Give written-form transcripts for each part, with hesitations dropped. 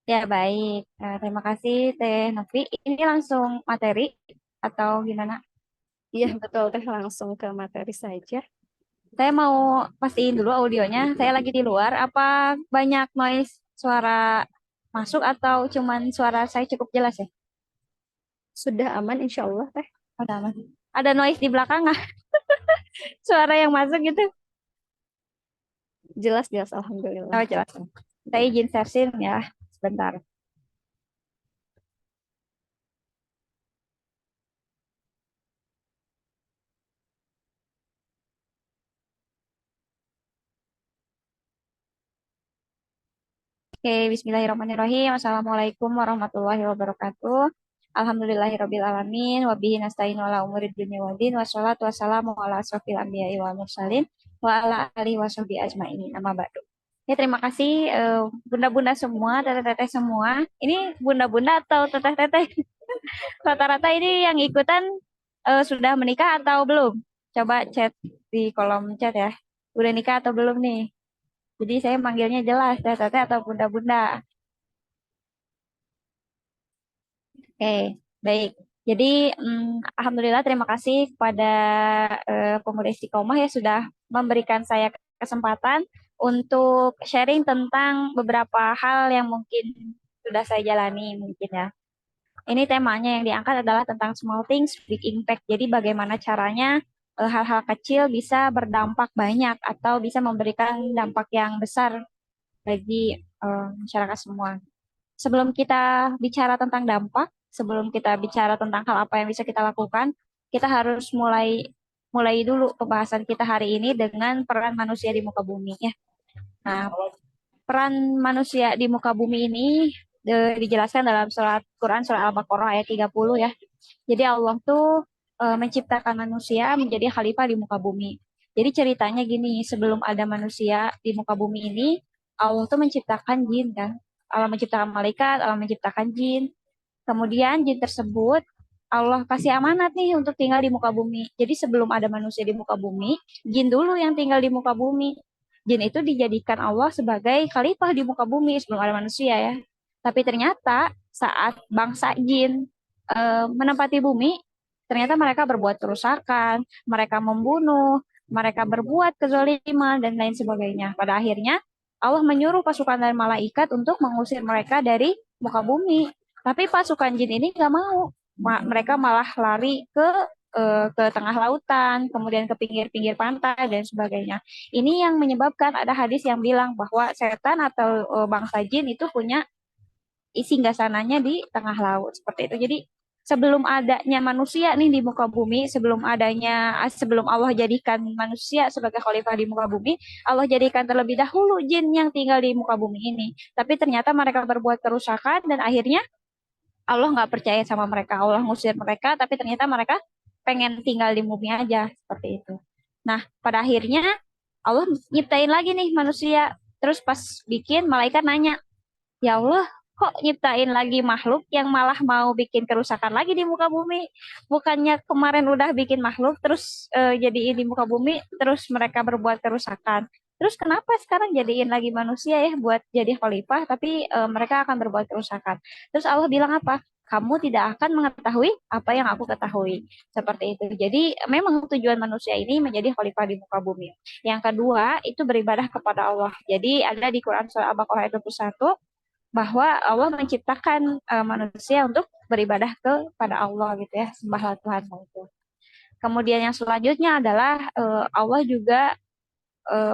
Ya, baik. Terima kasih, Teh Novi. Ini langsung materi atau gimana? Iya, betul teh langsung ke materi saja. Saya mau pastiin dulu audionya. Saya lagi di luar. Apa banyak noise suara masuk atau cuman suara saya cukup jelas ya? Sudah aman insya Allah teh. Ada aman. Ada noise di belakang nggak? Suara yang masuk gitu? Jelas-jelas Alhamdulillah. Oh, jelas. Saya izin sharing ya. Sebentar. Oke, bismillahirrahmanirrahim. Assalamualaikum warahmatullahi wabarakatuh. Alhamdulillahirabbil alamin wa bihi nasta'inu ala umuri dunya waddin wassalatu wassalamu ala asrofil anbiya'i wal mursalin wa ala alihi washabihi ajmain. Amma ba'du. Ya, terima kasih bunda-bunda semua, teteh-teteh semua. Ini bunda-bunda atau teteh-teteh? Rata-rata ini yang ikutan sudah menikah atau belum? Coba chat di kolom chat ya. Udah nikah atau belum nih? Jadi saya manggilnya jelas, teteh atau bunda-bunda. Oke, baik. Jadi, alhamdulillah terima kasih kepada pemuda Istiqomah ya sudah memberikan saya kesempatan untuk sharing tentang beberapa hal yang mungkin sudah saya jalani mungkin ya. Ini temanya yang diangkat adalah tentang small things, big impact. Jadi bagaimana caranya hal-hal kecil bisa berdampak banyak atau bisa memberikan dampak yang besar bagi masyarakat semua. Sebelum kita bicara tentang dampak, sebelum kita bicara tentang hal apa yang bisa kita lakukan, kita harus mulai mulai dulu pembahasan kita hari ini dengan peran manusia di muka bumi ya. Nah, peran manusia di muka bumi ini dijelaskan dalam surat Quran surah Al-Baqarah ayat 30 ya. Jadi Allah tuh menciptakan manusia menjadi khalifah di muka bumi. Jadi ceritanya gini, sebelum ada manusia di muka bumi ini, Allah tuh menciptakan jin kan. Allah menciptakan malaikat, Allah menciptakan jin. Kemudian jin tersebut Allah kasih amanat nih untuk tinggal di muka bumi. Jadi sebelum ada manusia di muka bumi, jin dulu yang tinggal di muka bumi. Jin itu dijadikan Allah sebagai khalifah di muka bumi sebelum ada manusia ya. Tapi ternyata saat bangsa jin menempati bumi, ternyata mereka berbuat kerusakan, mereka membunuh, mereka berbuat kezaliman dan lain sebagainya. Pada akhirnya Allah menyuruh pasukan dan malaikat untuk mengusir mereka dari muka bumi. Tapi pasukan jin ini nggak mau. Mereka malah lari ke tengah lautan, kemudian ke pinggir-pinggir pantai dan sebagainya. Ini yang menyebabkan ada hadis yang bilang bahwa setan atau bangsa jin itu punya singgasananya di tengah laut seperti itu. Jadi sebelum adanya manusia nih di muka bumi, sebelum Allah jadikan manusia sebagai khalifah di muka bumi, Allah jadikan terlebih dahulu jin yang tinggal di muka bumi ini. Tapi ternyata mereka berbuat kerusakan dan akhirnya Allah nggak percaya sama mereka, Allah ngusir mereka, tapi ternyata mereka pengen tinggal di bumi aja seperti itu. Nah, pada akhirnya Allah nyiptain lagi nih manusia. Terus pas bikin, malaikat nanya, ya Allah, kok nyiptain lagi makhluk yang malah mau bikin kerusakan lagi di muka bumi? Bukannya kemarin udah bikin makhluk, terus jadiin di muka bumi, terus mereka berbuat kerusakan. Terus kenapa sekarang jadiin lagi manusia ya buat jadi khalifah, tapi mereka akan berbuat kerusakan. Terus Allah bilang apa? Kamu tidak akan mengetahui apa yang aku ketahui. Seperti itu. Jadi memang tujuan manusia ini menjadi khalifah di muka bumi. Yang kedua, itu beribadah kepada Allah. Jadi ada di Quran surah Al-Baqarah ayat 21 bahwa Allah menciptakan manusia untuk beribadah kepada Allah gitu ya, sembahlah Tuhan itu. Kemudian yang selanjutnya adalah Allah juga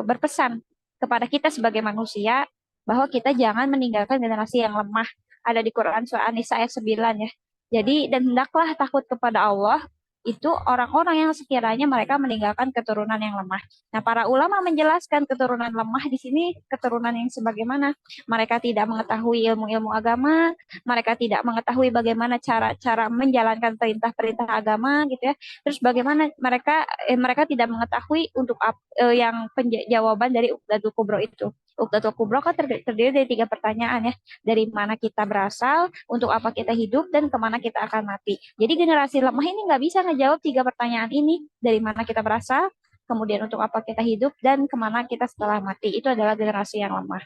berpesan kepada kita sebagai manusia bahwa kita jangan meninggalkan generasi yang lemah. Ada di Quran surah An-Nisa ayat 9 ya. Jadi dan hendaklah takut kepada Allah itu orang-orang yang sekiranya mereka meninggalkan keturunan yang lemah. Nah, para ulama menjelaskan keturunan lemah di sini keturunan yang sebagaimana mereka tidak mengetahui ilmu-ilmu agama, mereka tidak mengetahui bagaimana cara-cara menjalankan perintah-perintah agama gitu ya. Terus bagaimana mereka tidak mengetahui untuk yang jawaban dari Uqdatul Kubro itu. Uqdatul Kubro kan terdiri dari tiga pertanyaan ya. Dari mana kita berasal, untuk apa kita hidup, dan kemana kita akan mati. Jadi generasi lemah ini nggak bisa ngejawab tiga pertanyaan ini. Dari mana kita berasal, kemudian untuk apa kita hidup, dan kemana kita setelah mati. Itu adalah generasi yang lemah.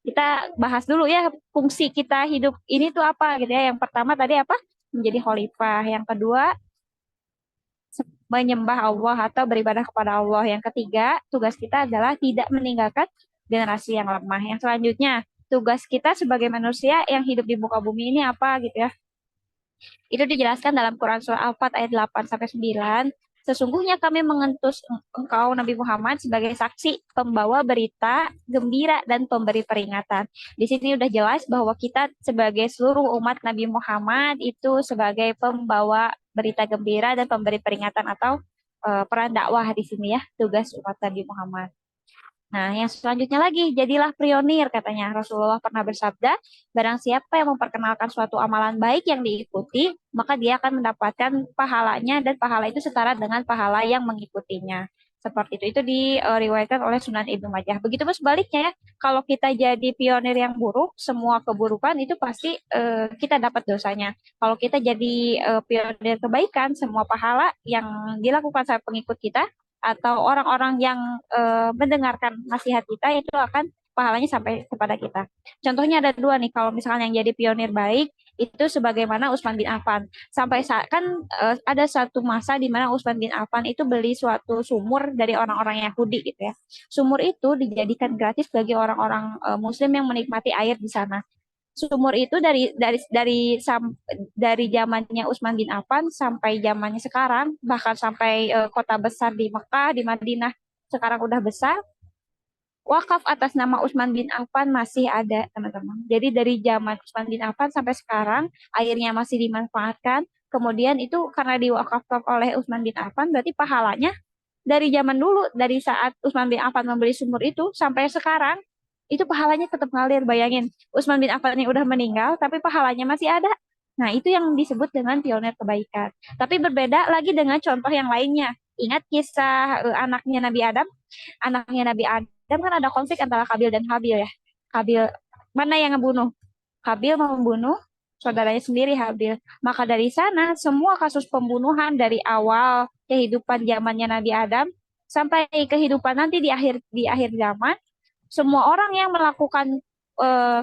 Kita bahas dulu ya fungsi kita hidup ini tuh apa gitu ya. Yang pertama tadi apa? Menjadi khalifah. Yang kedua menyembah Allah atau beribadah kepada Allah. Yang ketiga, tugas kita adalah tidak meninggalkan generasi yang lemah. Yang selanjutnya, tugas kita sebagai manusia yang hidup di muka bumi ini apa gitu ya. Itu dijelaskan dalam Quran surah Al-Fat ayat 8 sampai 9. Sesungguhnya kami mengutus engkau Nabi Muhammad sebagai saksi, pembawa berita gembira dan pemberi peringatan. Di sini udah jelas bahwa kita sebagai seluruh umat Nabi Muhammad itu sebagai pembawa berita gembira dan pemberi peringatan atau peran dakwah di sini ya, tugas umat Nabi Muhammad. Nah, yang selanjutnya lagi, jadilah pionir katanya. Rasulullah pernah bersabda, barang siapa yang memperkenalkan suatu amalan baik yang diikuti, maka dia akan mendapatkan pahalanya dan pahala itu setara dengan pahala yang mengikutinya. Seperti itu diriwayatkan oleh Sunan Ibnu Majah. Begitu pun sebaliknya ya, kalau kita jadi pionir yang buruk, semua keburukan itu pasti kita dapat dosanya. Kalau kita jadi pionir kebaikan, semua pahala yang dilakukan sama pengikut kita atau orang-orang yang mendengarkan nasihat kita itu akan pahalanya sampai kepada kita. Contohnya ada dua nih, kalau misalnya yang jadi pionir baik itu sebagaimana Utsman bin Affan. Sampai saat kan ada satu masa di mana Utsman bin Affan itu beli suatu sumur dari orang-orang Yahudi gitu ya. Sumur itu dijadikan gratis bagi orang-orang Muslim yang menikmati air di sana. Sumur itu dari zamannya Utsman bin Affan sampai zamannya sekarang, bahkan sampai kota besar di Mekah, di Madinah sekarang udah besar, wakaf atas nama Utsman bin Affan masih ada, teman-teman. Jadi dari zaman Utsman bin Affan sampai sekarang airnya masih dimanfaatkan. Kemudian itu karena diwakafkan oleh Utsman bin Affan, berarti pahalanya dari zaman dulu, dari saat Utsman bin Affan membeli sumur itu sampai sekarang, itu pahalanya tetap ngalir. Bayangin, Utsman bin Affan yang udah meninggal, tapi pahalanya masih ada. Nah, itu yang disebut dengan pionir kebaikan. Tapi berbeda lagi dengan contoh yang lainnya. Ingat kisah anaknya Nabi Adam? Anaknya Nabi Adam kan ada konflik antara Kabil dan Habil ya. Kabil, mana yang ngebunuh? Habil membunuh saudaranya sendiri Habil. Maka dari sana semua kasus pembunuhan dari awal kehidupan zamannya Nabi Adam sampai kehidupan nanti di akhir zaman, semua orang yang melakukan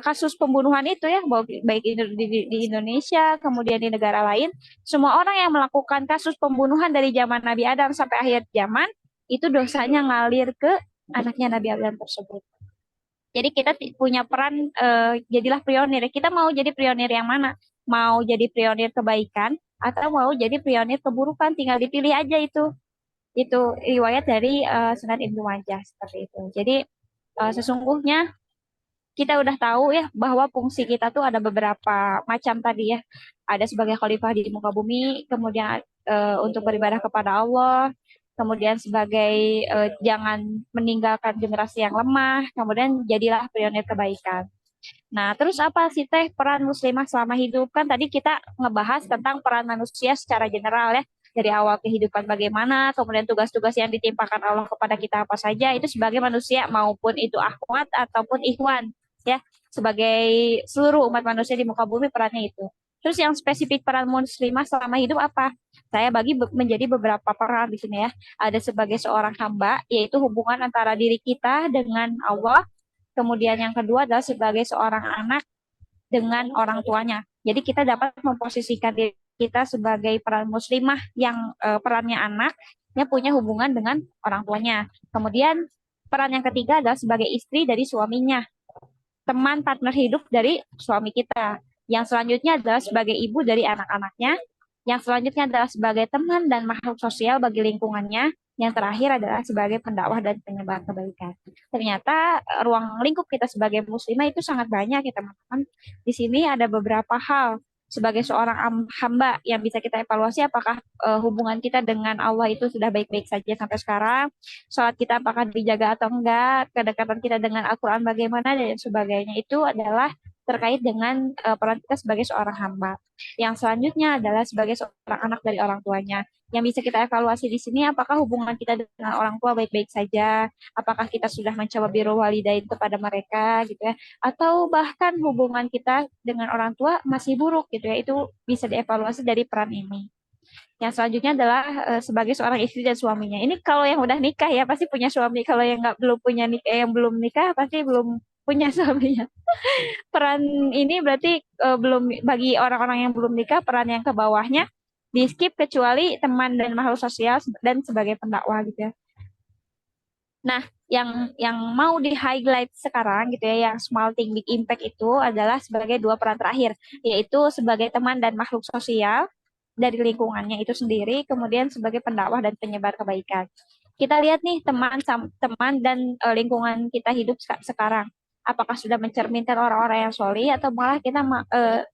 kasus pembunuhan itu ya, baik di Indonesia kemudian di negara lain, semua orang yang melakukan kasus pembunuhan dari zaman Nabi Adam sampai akhir zaman itu dosanya ngalir ke anaknya Nabi Adam tersebut. Jadi kita punya peran, jadilah pionir. Kita mau jadi pionir yang mana? Mau jadi pionir kebaikan atau mau jadi pionir keburukan? Tinggal dipilih aja itu. Itu riwayat dari Sunan Ibnu Majah seperti itu. Jadi sesungguhnya kita udah tahu ya bahwa fungsi kita tuh ada beberapa macam tadi ya. Ada sebagai khalifah di muka bumi, kemudian untuk beribadah kepada Allah, kemudian sebagai jangan meninggalkan generasi yang lemah, kemudian jadilah pionir kebaikan. Nah, terus apa sih teh peran muslimah selama hidup? Kan tadi kita ngebahas tentang peran manusia secara general ya. Dari awal kehidupan bagaimana, kemudian tugas-tugas yang ditimpakan Allah kepada kita apa saja, itu sebagai manusia maupun itu akhwat ataupun ikhwan ya. Sebagai seluruh umat manusia di muka bumi perannya itu. Terus yang spesifik peran muslimah selama hidup apa? Saya bagi menjadi beberapa peran di sini ya. Ada sebagai seorang hamba, yaitu hubungan antara diri kita dengan Allah. Kemudian yang kedua adalah sebagai seorang anak dengan orang tuanya. Jadi kita dapat memposisikan diri kita sebagai peran muslimah yang perannya anak, yang punya hubungan dengan orang tuanya. Kemudian peran yang ketiga adalah sebagai istri dari suaminya, teman partner hidup dari suami kita. Yang selanjutnya adalah sebagai ibu dari anak-anaknya. Yang selanjutnya adalah sebagai teman dan makhluk sosial bagi lingkungannya. Yang terakhir adalah sebagai pendakwah dan penyebar kebaikan. Ternyata ruang lingkup kita sebagai muslimah itu sangat banyak ya teman-teman. Di sini ada beberapa hal sebagai seorang hamba yang bisa kita evaluasi apakah hubungan kita dengan Allah itu sudah baik-baik saja sampai sekarang, sholat kita apakah dijaga atau enggak, kedekatan kita dengan Al-Quran bagaimana dan sebagainya, itu adalah terkait dengan peran kita sebagai seorang hamba. Yang selanjutnya adalah sebagai seorang anak dari orang tuanya. Yang bisa kita evaluasi di sini apakah hubungan kita dengan orang tua baik-baik saja, apakah kita sudah mencoba birrul walidain kepada mereka gitu ya, atau bahkan hubungan kita dengan orang tua masih buruk gitu ya, itu bisa dievaluasi dari peran ini. Yang selanjutnya adalah sebagai seorang istri dan suaminya. Ini kalau yang udah nikah ya pasti punya suami, kalau yang nggak belum punya nikah, yang belum nikah pasti belum punya suaminya. Peran ini berarti belum, bagi orang-orang yang belum nikah, peran yang ke bawahnya di skip kecuali teman dan makhluk sosial dan sebagai pendakwah gitu ya. Nah, yang mau di highlight sekarang gitu ya, yang small thing big impact itu adalah sebagai dua peran terakhir, yaitu sebagai teman dan makhluk sosial dari lingkungannya itu sendiri, kemudian sebagai pendakwah dan penyebar kebaikan. Kita lihat nih teman dan lingkungan kita hidup sekarang. Apakah sudah mencerminkan orang-orang yang solih atau malah kita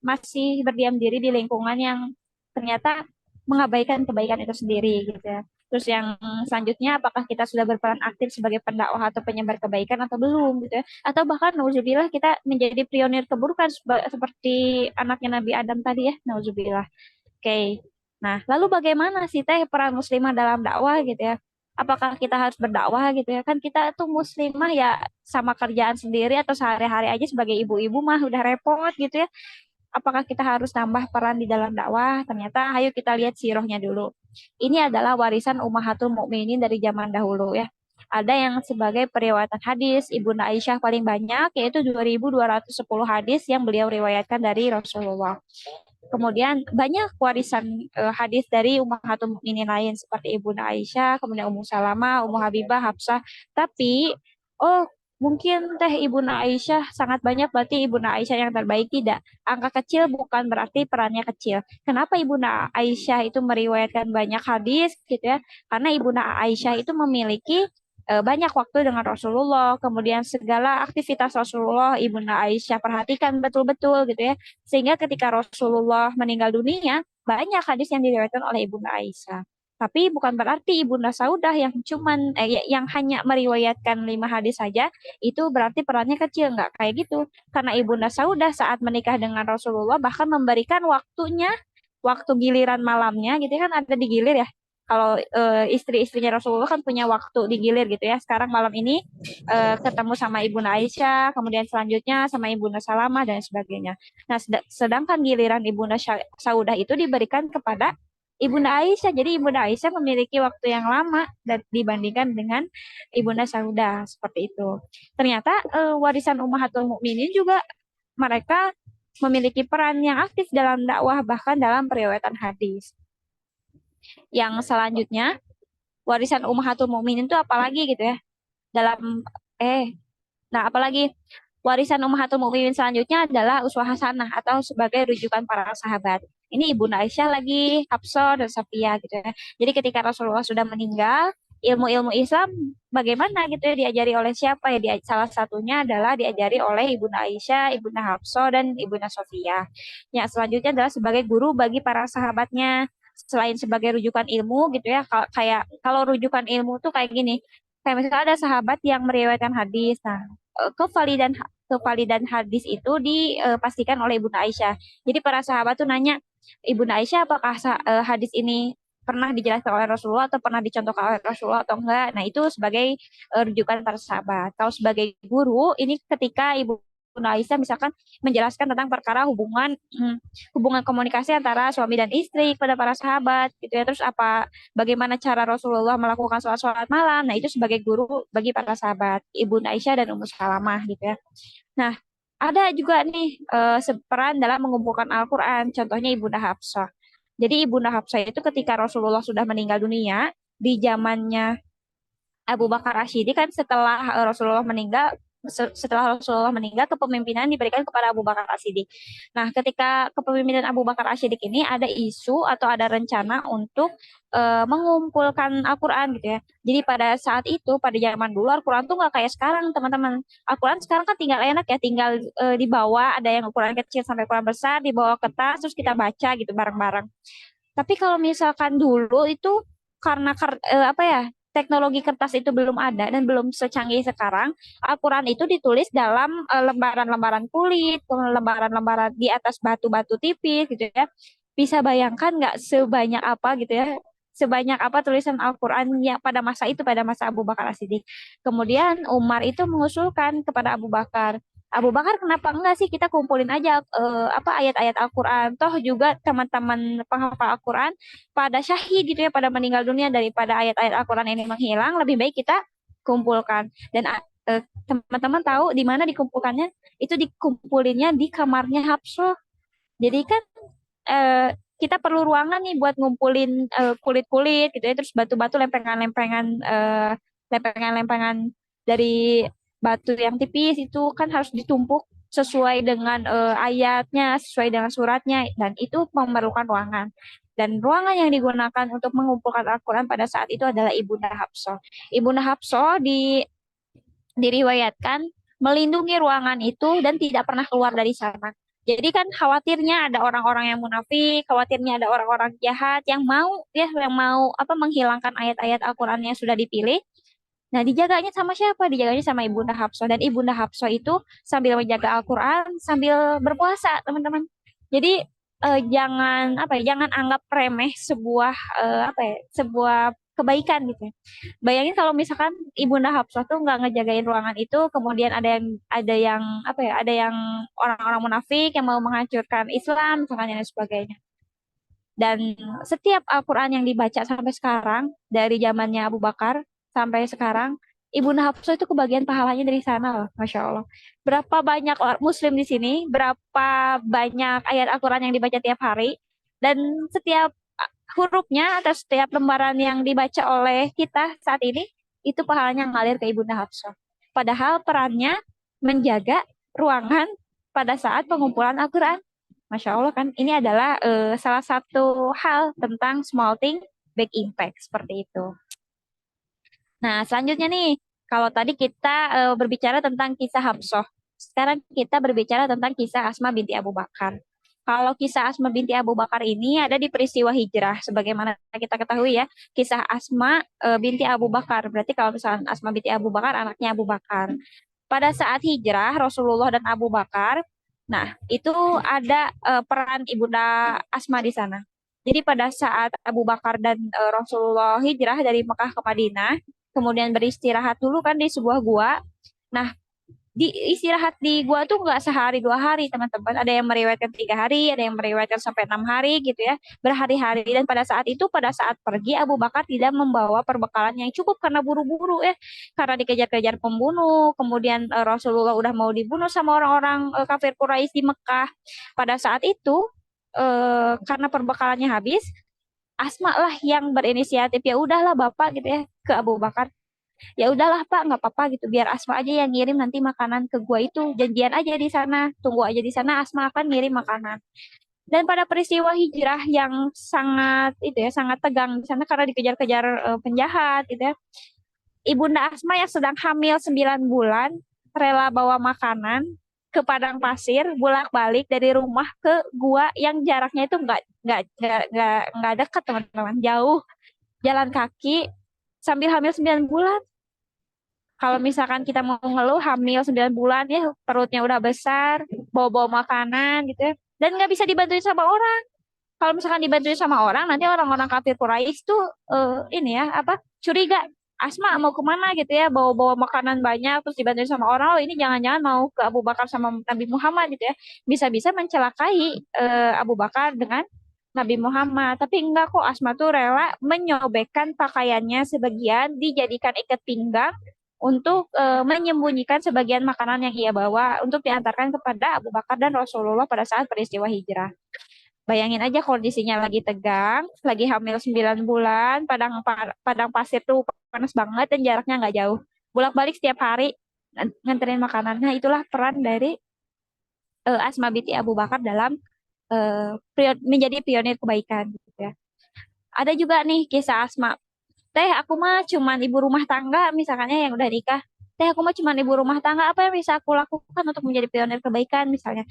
masih berdiam diri di lingkungan yang ternyata mengabaikan kebaikan itu sendiri gitu ya. Terus yang selanjutnya, apakah kita sudah berperan aktif sebagai pendakwah atau penyebar kebaikan atau belum gitu ya? Atau bahkan nauzubillah kita menjadi pionir keburukan seperti anaknya Nabi Adam tadi ya, nauzubillah. Oke. Nah, lalu bagaimana sih teh peran muslimah dalam dakwah gitu ya? Apakah kita harus berdakwah gitu ya? Kan kita tuh muslimah ya sama kerjaan sendiri atau sehari-hari aja sebagai ibu-ibu mah udah repot gitu ya. Apakah kita harus tambah peran di dalam dakwah? Ternyata, ayo kita lihat sirohnya dulu. Ini adalah warisan Ummahatul Mukminin dari zaman dahulu ya. Ada yang sebagai periwayatan hadis, Ibunda Aisyah paling banyak, yaitu 2.210 hadis yang beliau riwayatkan dari Rasulullah. Kemudian banyak warisan hadis dari Ummahatul Mukminin lain seperti Ibunda Aisyah, kemudian Ummu Salamah, Ummu Habibah, Hafsah. Tapi, oh mungkin teh Ibunda Aisyah sangat banyak, berarti Ibunda Aisyah yang terbaik. Tidak. Angka kecil bukan berarti perannya kecil. Kenapa Ibunda Aisyah itu meriwayatkan banyak hadis gitu ya? Karena Ibunda Aisyah itu memiliki banyak waktu dengan Rasulullah, kemudian segala aktivitas Rasulullah Ibunda Aisyah perhatikan betul-betul gitu ya. Sehingga ketika Rasulullah meninggal dunia, banyak hadis yang diriwayatkan oleh Ibunda Aisyah. Tapi bukan berarti Ibunda Saudah yang yang hanya meriwayatkan 5 hadis saja itu berarti perannya kecil, nggak kayak gitu. Karena Ibunda Saudah saat menikah dengan Rasulullah bahkan memberikan waktunya, waktu giliran malamnya gitu kan, ada di gilir ya. Kalau istri-istrinya Rasulullah kan punya waktu di gilir gitu ya. Sekarang malam ini ketemu sama Ibunda Aisyah, kemudian selanjutnya sama Ibunda Salamah dan sebagainya. Nah, sedangkan giliran Ibunda Saudah itu diberikan kepada Ibunda Aisyah. Jadi Ibunda Aisyah memiliki waktu yang lama dan dibandingkan dengan Ibunda Saudah seperti itu. Ternyata warisan Ummahatul Mukminin juga mereka memiliki peran yang aktif dalam dakwah bahkan dalam periwayatan hadis. Yang selanjutnya, warisan Ummahatul Mukminin itu apalagi gitu ya? Dalam apalagi warisan Ummahatul Mukminin selanjutnya adalah uswah hasanah atau sebagai rujukan para sahabat. Ini Ibunda Aisyah lagi, Hafsah dan Safiyah gitu ya. Jadi ketika Rasulullah sudah meninggal, ilmu-ilmu Islam bagaimana gitu ya diajari oleh siapa ya? Salah satunya adalah diajari oleh Ibunda Aisyah, Ibunda Hafsah dan Ibunda Safiyah. Yang selanjutnya adalah sebagai guru bagi para sahabatnya. Selain sebagai rujukan ilmu gitu ya, kayak kalau rujukan ilmu tuh kayak gini. Kayak misalnya ada sahabat yang meriwayatkan hadis. Nah, kevalidan hadis itu dipastikan oleh Ibunda Aisyah. Jadi para sahabat tuh nanya, Ibunda Aisyah apakah hadis ini pernah dijelaskan oleh Rasulullah atau pernah dicontohkan oleh Rasulullah atau enggak. Nah, itu sebagai rujukan para sahabat. Kalau sebagai guru, ini ketika Ibunda Aisyah misalkan menjelaskan tentang perkara hubungan komunikasi antara suami dan istri kepada para sahabat gitu ya. Terus bagaimana cara Rasulullah melakukan sholat malam. Nah, itu sebagai guru bagi para sahabat, Ibunda Aisyah dan Ummu Salamah gitu ya. Nah, ada juga nih peran dalam mengumpulkan Al-Quran, contohnya Ibunda Hafsah. Jadi Ibunda Hafsah itu ketika Rasulullah sudah meninggal dunia, di zamannya Abu Bakar Asyidi kan setelah Rasulullah meninggal kepemimpinan diberikan kepada Abu Bakar Asyidi. Nah, ketika kepemimpinan Abu Bakar Asyidi ini ada isu atau ada rencana untuk mengumpulkan Al-Quran gitu ya. Jadi pada saat itu, pada zaman dulu Al-Quran tuh nggak kayak sekarang teman-teman. Al-Quran sekarang kan tinggal enak ya, tinggal dibawa, ada yang ukuran kecil sampai ukuran besar, dibawa ke tas, terus kita baca gitu bareng-bareng. Tapi kalau misalkan dulu itu karena apa ya, teknologi kertas itu belum ada dan belum secanggih sekarang, Al-Quran itu ditulis dalam lembaran-lembaran kulit, lembaran-lembaran di atas batu-batu tipis gitu ya. Bisa bayangkan nggak sebanyak apa gitu ya, sebanyak apa tulisan Al-Quran yang pada masa itu, pada masa Abu Bakar As-Siddiq. Kemudian Umar itu mengusulkan kepada Abu Bakar, Abu Bakar, kenapa enggak sih kita kumpulin aja ayat-ayat Al-Quran. Toh juga teman-teman penghafal Al-Quran pada syahid gitu ya, pada meninggal dunia, daripada ayat-ayat Al-Quran ini menghilang, lebih baik kita kumpulkan. Dan teman-teman tahu di mana dikumpulkannya? Itu dikumpulinnya di kamarnya Hafsah. Jadi kan eh, kita perlu ruangan nih buat ngumpulin kulit-kulit gitu ya, terus batu-batu lempengan-lempengan dari batu yang tipis itu kan harus ditumpuk sesuai dengan ayatnya, sesuai dengan suratnya, dan itu memerlukan ruangan. Dan ruangan yang digunakan untuk mengumpulkan Al-Quran pada saat itu adalah Ibunda Hafsah. Ibunda Hafsah diriwayatkan melindungi ruangan itu dan tidak pernah keluar dari sana. Jadi kan khawatirnya ada orang-orang yang munafik, khawatirnya ada orang-orang jahat yang mau apa menghilangkan ayat-ayat Al-Qur'an yang sudah dipilih. Nah, dijaganya sama siapa? Dijaganya sama Ibunda Hafsah, dan Ibunda Hafsah itu sambil menjaga Al-Qur'an sambil berpuasa, teman-teman. Jadi jangan apa ya, jangan anggap remeh sebuah sebuah kebaikan gitu ya. Bayangin kalau misalkan Ibunda Hafsah tuh nggak ngejagain ruangan itu, kemudian ada yang apa ya, ada yang orang-orang munafik yang mau menghancurkan Islam, misalkan dan sebagainya. Dan setiap Al-Quran yang dibaca sampai sekarang, dari zamannya Abu Bakar sampai sekarang, Ibunda Hafsah itu kebagian pahalanya dari sana loh, Masya Allah. Berapa banyak orang Muslim di sini, berapa banyak ayat Al-Quran yang dibaca tiap hari, dan setiap hurufnya atau setiap lembaran yang dibaca oleh kita saat ini, itu pahalanya ngalir ke Ibunda Hafsah. Padahal perannya menjaga ruangan pada saat pengumpulan Al-Quran. Masya Allah kan, ini adalah salah satu hal tentang small thing, big impact, seperti itu. Nah, selanjutnya nih, kalau tadi kita berbicara tentang kisah Hafsah, sekarang kita berbicara tentang kisah Asma binti Abu Bakar. Kalau kisah Asma binti Abu Bakar ini ada di peristiwa hijrah, sebagaimana kita ketahui ya, kisah Asma binti Abu Bakar. Berarti kalau misalnya Asma binti Abu Bakar, anaknya Abu Bakar. Pada saat hijrah, Rasulullah dan Abu Bakar, nah itu ada peran Ibunda Asma di sana. Jadi pada saat Abu Bakar dan Rasulullah hijrah dari Mekah ke Madinah, kemudian beristirahat dulu kan di sebuah gua. Nah, di istirahat di gua tuh nggak sehari 2 hari, teman-teman. Ada yang meriwayatkan 3 hari, ada yang meriwayatkan sampai 6 hari gitu ya, berhari-hari. Dan pada saat itu, pada saat pergi, Abu Bakar tidak membawa perbekalan yang cukup karena buru-buru karena dikejar-kejar pembunuh. Kemudian Rasulullah udah mau dibunuh sama orang-orang kafir Quraisy di Mekah. Pada saat itu karena perbekalannya habis, Asma lah yang berinisiatif, ya udahlah Bapak gitu ya, ke Abu Bakar, ya udahlah Pak, nggak apa-apa gitu, biar Asma aja yang ngirim nanti makanan ke gua itu, janjian aja di sana, tunggu aja di sana, Asma akan ngirim makanan. Dan pada peristiwa hijrah yang sangat itu ya, sangat tegang di sana karena dikejar-kejar penjahat gitu ya, Ibunda Asma yang sedang hamil 9 bulan rela bawa makanan ke padang pasir, bolak-balik dari rumah ke gua yang jaraknya itu nggak dekat, teman-teman, jauh, jalan kaki sambil hamil 9 bulan. Kalau misalkan kita mau ngeluh hamil 9 bulan ya, perutnya udah besar, bawa-bawa makanan gitu ya, dan nggak bisa dibantuin sama orang. Kalau misalkan dibantuin sama orang, nanti orang-orang kafir Quraisy tuh ini ya apa, curiga, Asma mau kemana gitu ya, bawa-bawa makanan banyak terus dibantuin sama orang, oh ini jangan-jangan mau ke Abu Bakar sama Nabi Muhammad gitu ya, bisa-bisa mencelakai Abu Bakar dengan Nabi Muhammad. Tapi enggak kok, Asma tuh rela menyobekkan pakaiannya sebagian, dijadikan ikat pinggang untuk menyembunyikan sebagian makanan yang ia bawa untuk diantarkan kepada Abu Bakar dan Rasulullah pada saat peristiwa hijrah. Bayangin aja kondisinya lagi tegang, lagi hamil 9 bulan, padang pasir tuh panas banget dan jaraknya nggak jauh. Bolak-balik setiap hari nganterin makanan. Nah, itulah peran dari Asma binti Abu Bakar dalam menjadi pionir kebaikan gitu ya. Ada juga nih kisah Asma. Teh, aku mah cuman ibu rumah tangga, misalkannya yang udah nikah. Teh, aku mah cuman ibu rumah tangga, apa yang bisa aku lakukan untuk menjadi pionir kebaikan misalnya.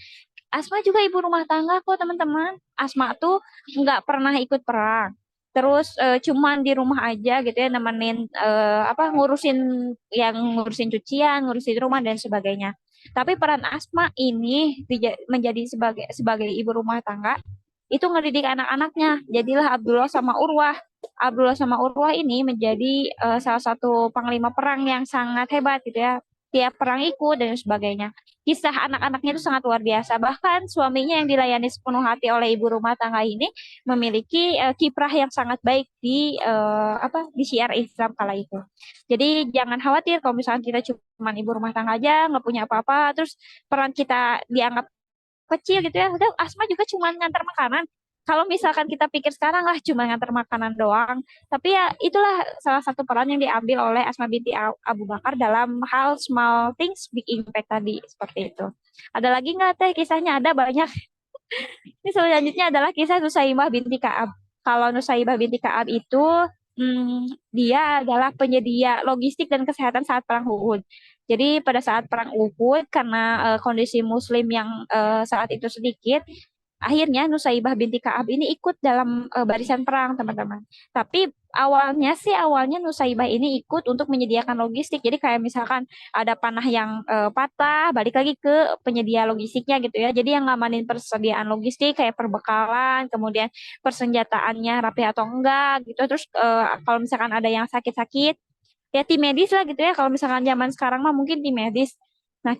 Asma juga ibu rumah tangga kok, teman-teman. Asma tuh nggak pernah ikut perang. Terus cuman di rumah aja gitu ya, nemenin ngurusin cucian, ngurusin rumah dan sebagainya. Tapi peran Asma ini menjadi sebagai ibu rumah tangga itu ngedidik anak-anaknya. Jadilah Abdullah sama Urwah ini menjadi salah satu panglima perang yang sangat hebat gitu ya. Tiap perang ikut dan sebagainya. kisah anak-anaknya itu sangat luar biasa. Bahkan suaminya yang dilayani sepenuh hati oleh ibu rumah tangga ini memiliki kiprah yang sangat baik di di syiar Islam kala itu. Jadi jangan khawatir kalau misalnya kita cuma ibu rumah tangga aja, nggak punya apa-apa, terus peran kita dianggap kecil gitu ya. Udah Asma juga cuma ngantar makanan. Kalau misalkan kita pikir sekarang lah cuma ngantar makanan doang, tapi ya itulah salah satu peran yang diambil oleh Asma binti Abu Bakar dalam hal small things big impact tadi seperti itu. Ada lagi nggak teh kisahnya? Ada banyak. Ini selanjutnya adalah kisah Nusaimah binti Ka'ab. Kalau Nusaimah binti Ka'ab itu dia adalah penyedia logistik dan kesehatan saat perang Uhud. Jadi pada saat perang Uhud karena kondisi Muslim yang saat itu sedikit, akhirnya Nusaibah binti Ka'ab ini ikut dalam barisan perang, teman-teman. Tapi awalnya Nusaibah ini ikut untuk menyediakan logistik. Jadi kayak misalkan ada panah yang patah, balik lagi ke penyedia logistiknya gitu ya. Jadi yang ngamanin persediaan logistik kayak perbekalan, kemudian persenjataannya rapi atau enggak gitu. Terus kalau misalkan ada yang sakit-sakit, ya tim medis lah gitu ya. Kalau misalkan zaman sekarang mah mungkin tim medis. Nah,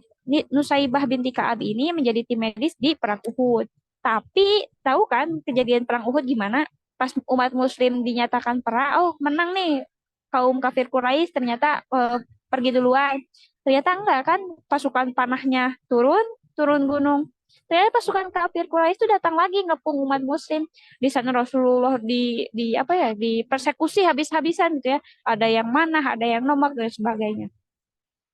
Nusaibah binti Ka'ab ini menjadi tim medis di perang Uhud. Tapi tahu kan kejadian perang Uhud gimana? Pas umat Muslim dinyatakan perang, oh menang nih kaum kafir Quraisy ternyata pergi duluan. Ternyata enggak kan pasukan panahnya turun, turun gunung. Ternyata pasukan kafir Quraisy itu datang lagi ngepung umat Muslim. Di sana Rasulullah di apa ya, di persekusi habis-habisan gitu ya. Ada yang manah, ada yang nomak dan sebagainya.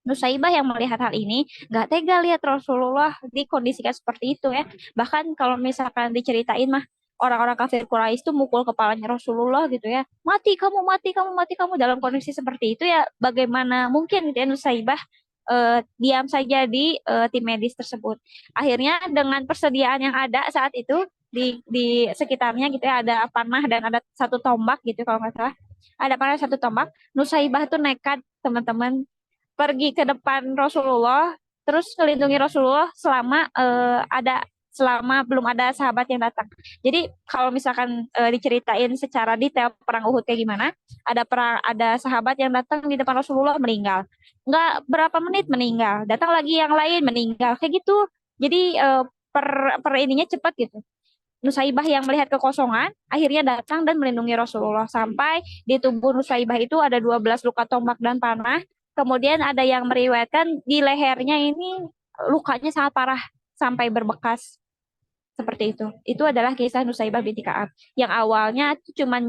Nusaibah yang melihat hal ini nggak tega lihat Rasulullah dikondisikan seperti itu ya. Bahkan kalau misalkan diceritain mah orang-orang kafir Quraisy itu mukul kepalanya Rasulullah gitu ya. Mati kamu, mati kamu, mati kamu dalam kondisi seperti itu ya. Bagaimana mungkin gitu ya Nusaibah diam saja di tim medis tersebut. Akhirnya dengan persediaan yang ada saat itu di sekitarnya gitu ya ada panah dan ada satu tombak gitu kalau nggak salah. Ada panah satu tombak. Nusaibah tuh nekat teman-teman pergi ke depan Rasulullah, terus melindungi Rasulullah selama belum ada sahabat yang datang. Jadi kalau misalkan diceritain secara detail perang Uhud kayak gimana, ada sahabat yang datang di depan Rasulullah meninggal. Nggak berapa menit meninggal, datang lagi yang lain meninggal kayak gitu. Jadi per ininya cepat gitu. Nusaibah yang melihat kekosongan akhirnya datang dan melindungi Rasulullah sampai di tubuh Nusaibah itu ada 12 luka tombak dan panah. Kemudian ada yang meriwayatkan di lehernya ini lukanya sangat parah sampai berbekas seperti itu. Itu adalah kisah Nusaibah binti Ka'ab yang awalnya cuman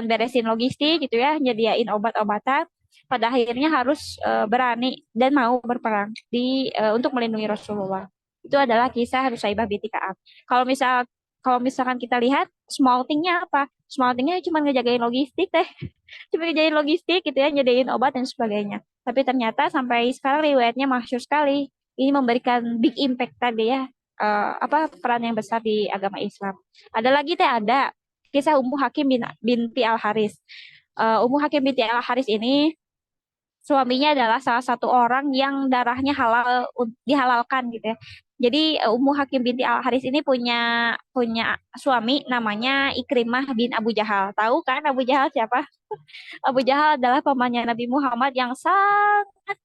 beresin logistik gitu ya, nyediain obat-obatan. Pada akhirnya harus berani dan mau berperang untuk melindungi Rasulullah. Itu adalah kisah Nusaibah binti Ka'ab. Kalau misal kalau misalkan kita lihat small thing-nya apa? Small thing-nya cuma ngejagain logistik teh. Cuma ngejagain logistik gitu ya, nyediain obat dan sebagainya. Tapi ternyata sampai sekarang riwayatnya masyhur sekali. Ini memberikan big impact tadi ya, peran yang besar di agama Islam. Ada lagi teh ada kisah Ummu Hakim binti Al Haris. Ummu Hakim binti Al Haris ini suaminya adalah salah satu orang yang darahnya halal dihalalkan gitu ya. Jadi Ummu Hakim binti Al Haris ini punya punya suami namanya Ikrimah bin Abu Jahal. Tahu kan Abu Jahal siapa? Abu Jahal adalah pamannya Nabi Muhammad yang sangat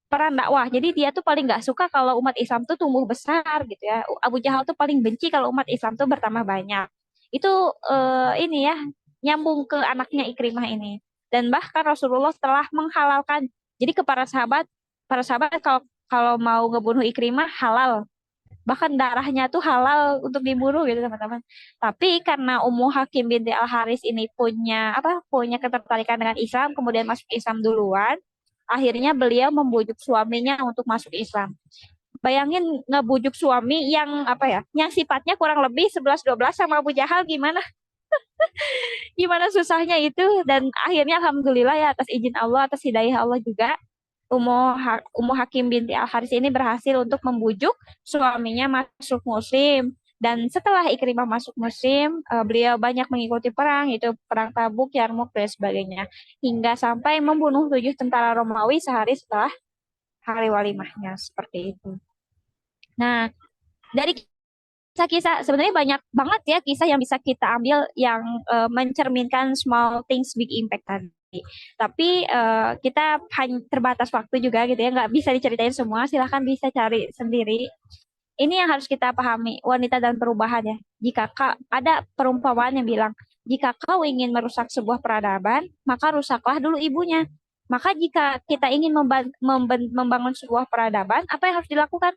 peran dakwah. Jadi dia tuh paling nggak suka kalau umat Islam tuh tumbuh besar gitu ya. Abu Jahal tuh paling benci kalau umat Islam tuh bertambah banyak. Itu ini ya nyambung ke anaknya Ikrimah ini. Dan bahkan Rasulullah telah menghalalkan. Jadi ke para sahabat kalau kalau mau ngebunuh Ikrimah halal. Bahkan darahnya tuh halal untuk dibunuh gitu teman-teman. Tapi karena Ummu Hakim binti Al Haris ini punya ketertarikan dengan Islam, kemudian masuk Islam duluan, akhirnya beliau membujuk suaminya untuk masuk Islam. Bayangin ngebujuk suami yang yang sifatnya kurang lebih 11-12 sama Abu Jahal gimana? Gimana susahnya itu dan akhirnya alhamdulillah ya atas izin Allah, atas hidayah Allah juga Ummu Hakim binti Al Haris ini berhasil untuk membujuk suaminya masuk Muslim. Dan setelah Ikrimah masuk Muslim, beliau banyak mengikuti perang, itu perang Tabuk, Yarmuk, dan sebagainya. Hingga sampai membunuh 7 tentara Romawi sehari setelah hari walimahnya, seperti itu. Nah, dari kisah-kisah sebenarnya banyak banget ya kisah yang bisa kita ambil yang mencerminkan small things big impact tadi. Tapi kita hanya terbatas waktu juga gitu ya, nggak bisa diceritain semua. Silahkan bisa cari sendiri. Ini yang harus kita pahami, wanita dan perubahan ya. Jika ada perumpamaan yang bilang, jika kau ingin merusak sebuah peradaban, maka rusaklah dulu ibunya. Maka jika kita ingin membangun sebuah peradaban, apa yang harus dilakukan?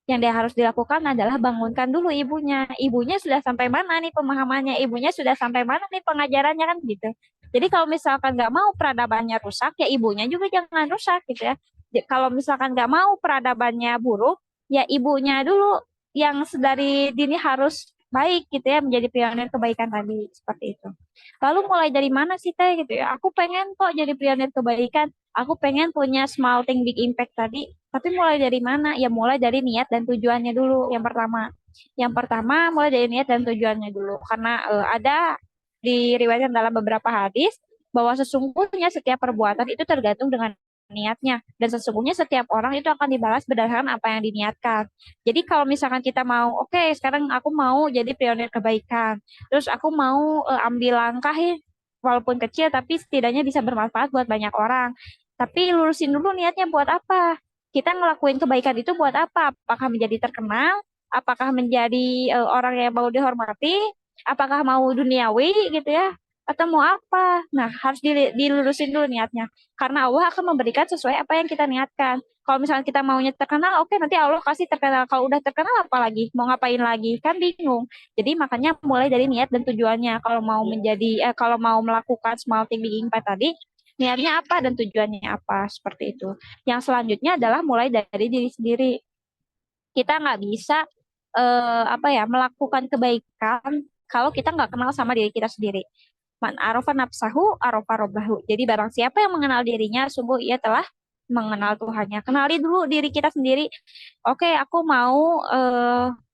Yang dia harus dilakukan adalah bangunkan dulu ibunya. Ibunya sudah sampai mana nih pemahamannya? Ibunya sudah sampai mana nih pengajarannya kan gitu. Jadi kalau misalkan nggak mau peradabannya rusak, ya ibunya juga jangan rusak gitu ya. Kalau misalkan nggak mau peradabannya buruk, ya ibunya dulu yang sedari dini harus baik gitu ya, menjadi pionir kebaikan tadi seperti itu. Lalu mulai dari mana sih Teh gitu ya? Aku pengen kok jadi pionir kebaikan. Aku pengen punya small thing big impact tadi. Tapi mulai dari mana? Ya mulai dari niat dan tujuannya dulu yang pertama. Yang pertama mulai dari niat dan tujuannya dulu. Karena ada diriwayatkan dalam beberapa hadis bahwa sesungguhnya setiap perbuatan itu tergantung dengan niatnya. Dan sesungguhnya setiap orang itu akan dibalas berdasarkan apa yang diniatkan. Jadi kalau misalkan kita mau, oke, sekarang aku mau jadi pionir kebaikan. Terus aku mau ambil langkah walaupun kecil tapi setidaknya bisa bermanfaat buat banyak orang. Tapi lurusin dulu niatnya buat apa? Kita ngelakuin kebaikan itu buat apa? Apakah menjadi terkenal? Apakah menjadi orang yang mau dihormati? Apakah mau duniawi gitu ya? Atau mau apa? Nah, harus dilurusin dulu niatnya. Karena Allah akan memberikan sesuai apa yang kita niatkan. Kalau misalnya kita maunya terkenal, oke nanti Allah kasih terkenal. Kalau udah terkenal apa lagi? Mau ngapain lagi? Kan bingung. Jadi makanya mulai dari niat dan tujuannya. Kalau mau melakukan small thing big impact tadi, niatnya apa dan tujuannya apa seperti itu. Yang selanjutnya adalah mulai dari diri sendiri. Kita nggak bisa melakukan kebaikan kalau kita nggak kenal sama diri kita sendiri. Man arofa nafsahu arofa robbahu. Jadi barang siapa yang mengenal dirinya, sungguh ia telah mengenal Tuhannya. Kenali dulu diri kita sendiri. Oke, aku mau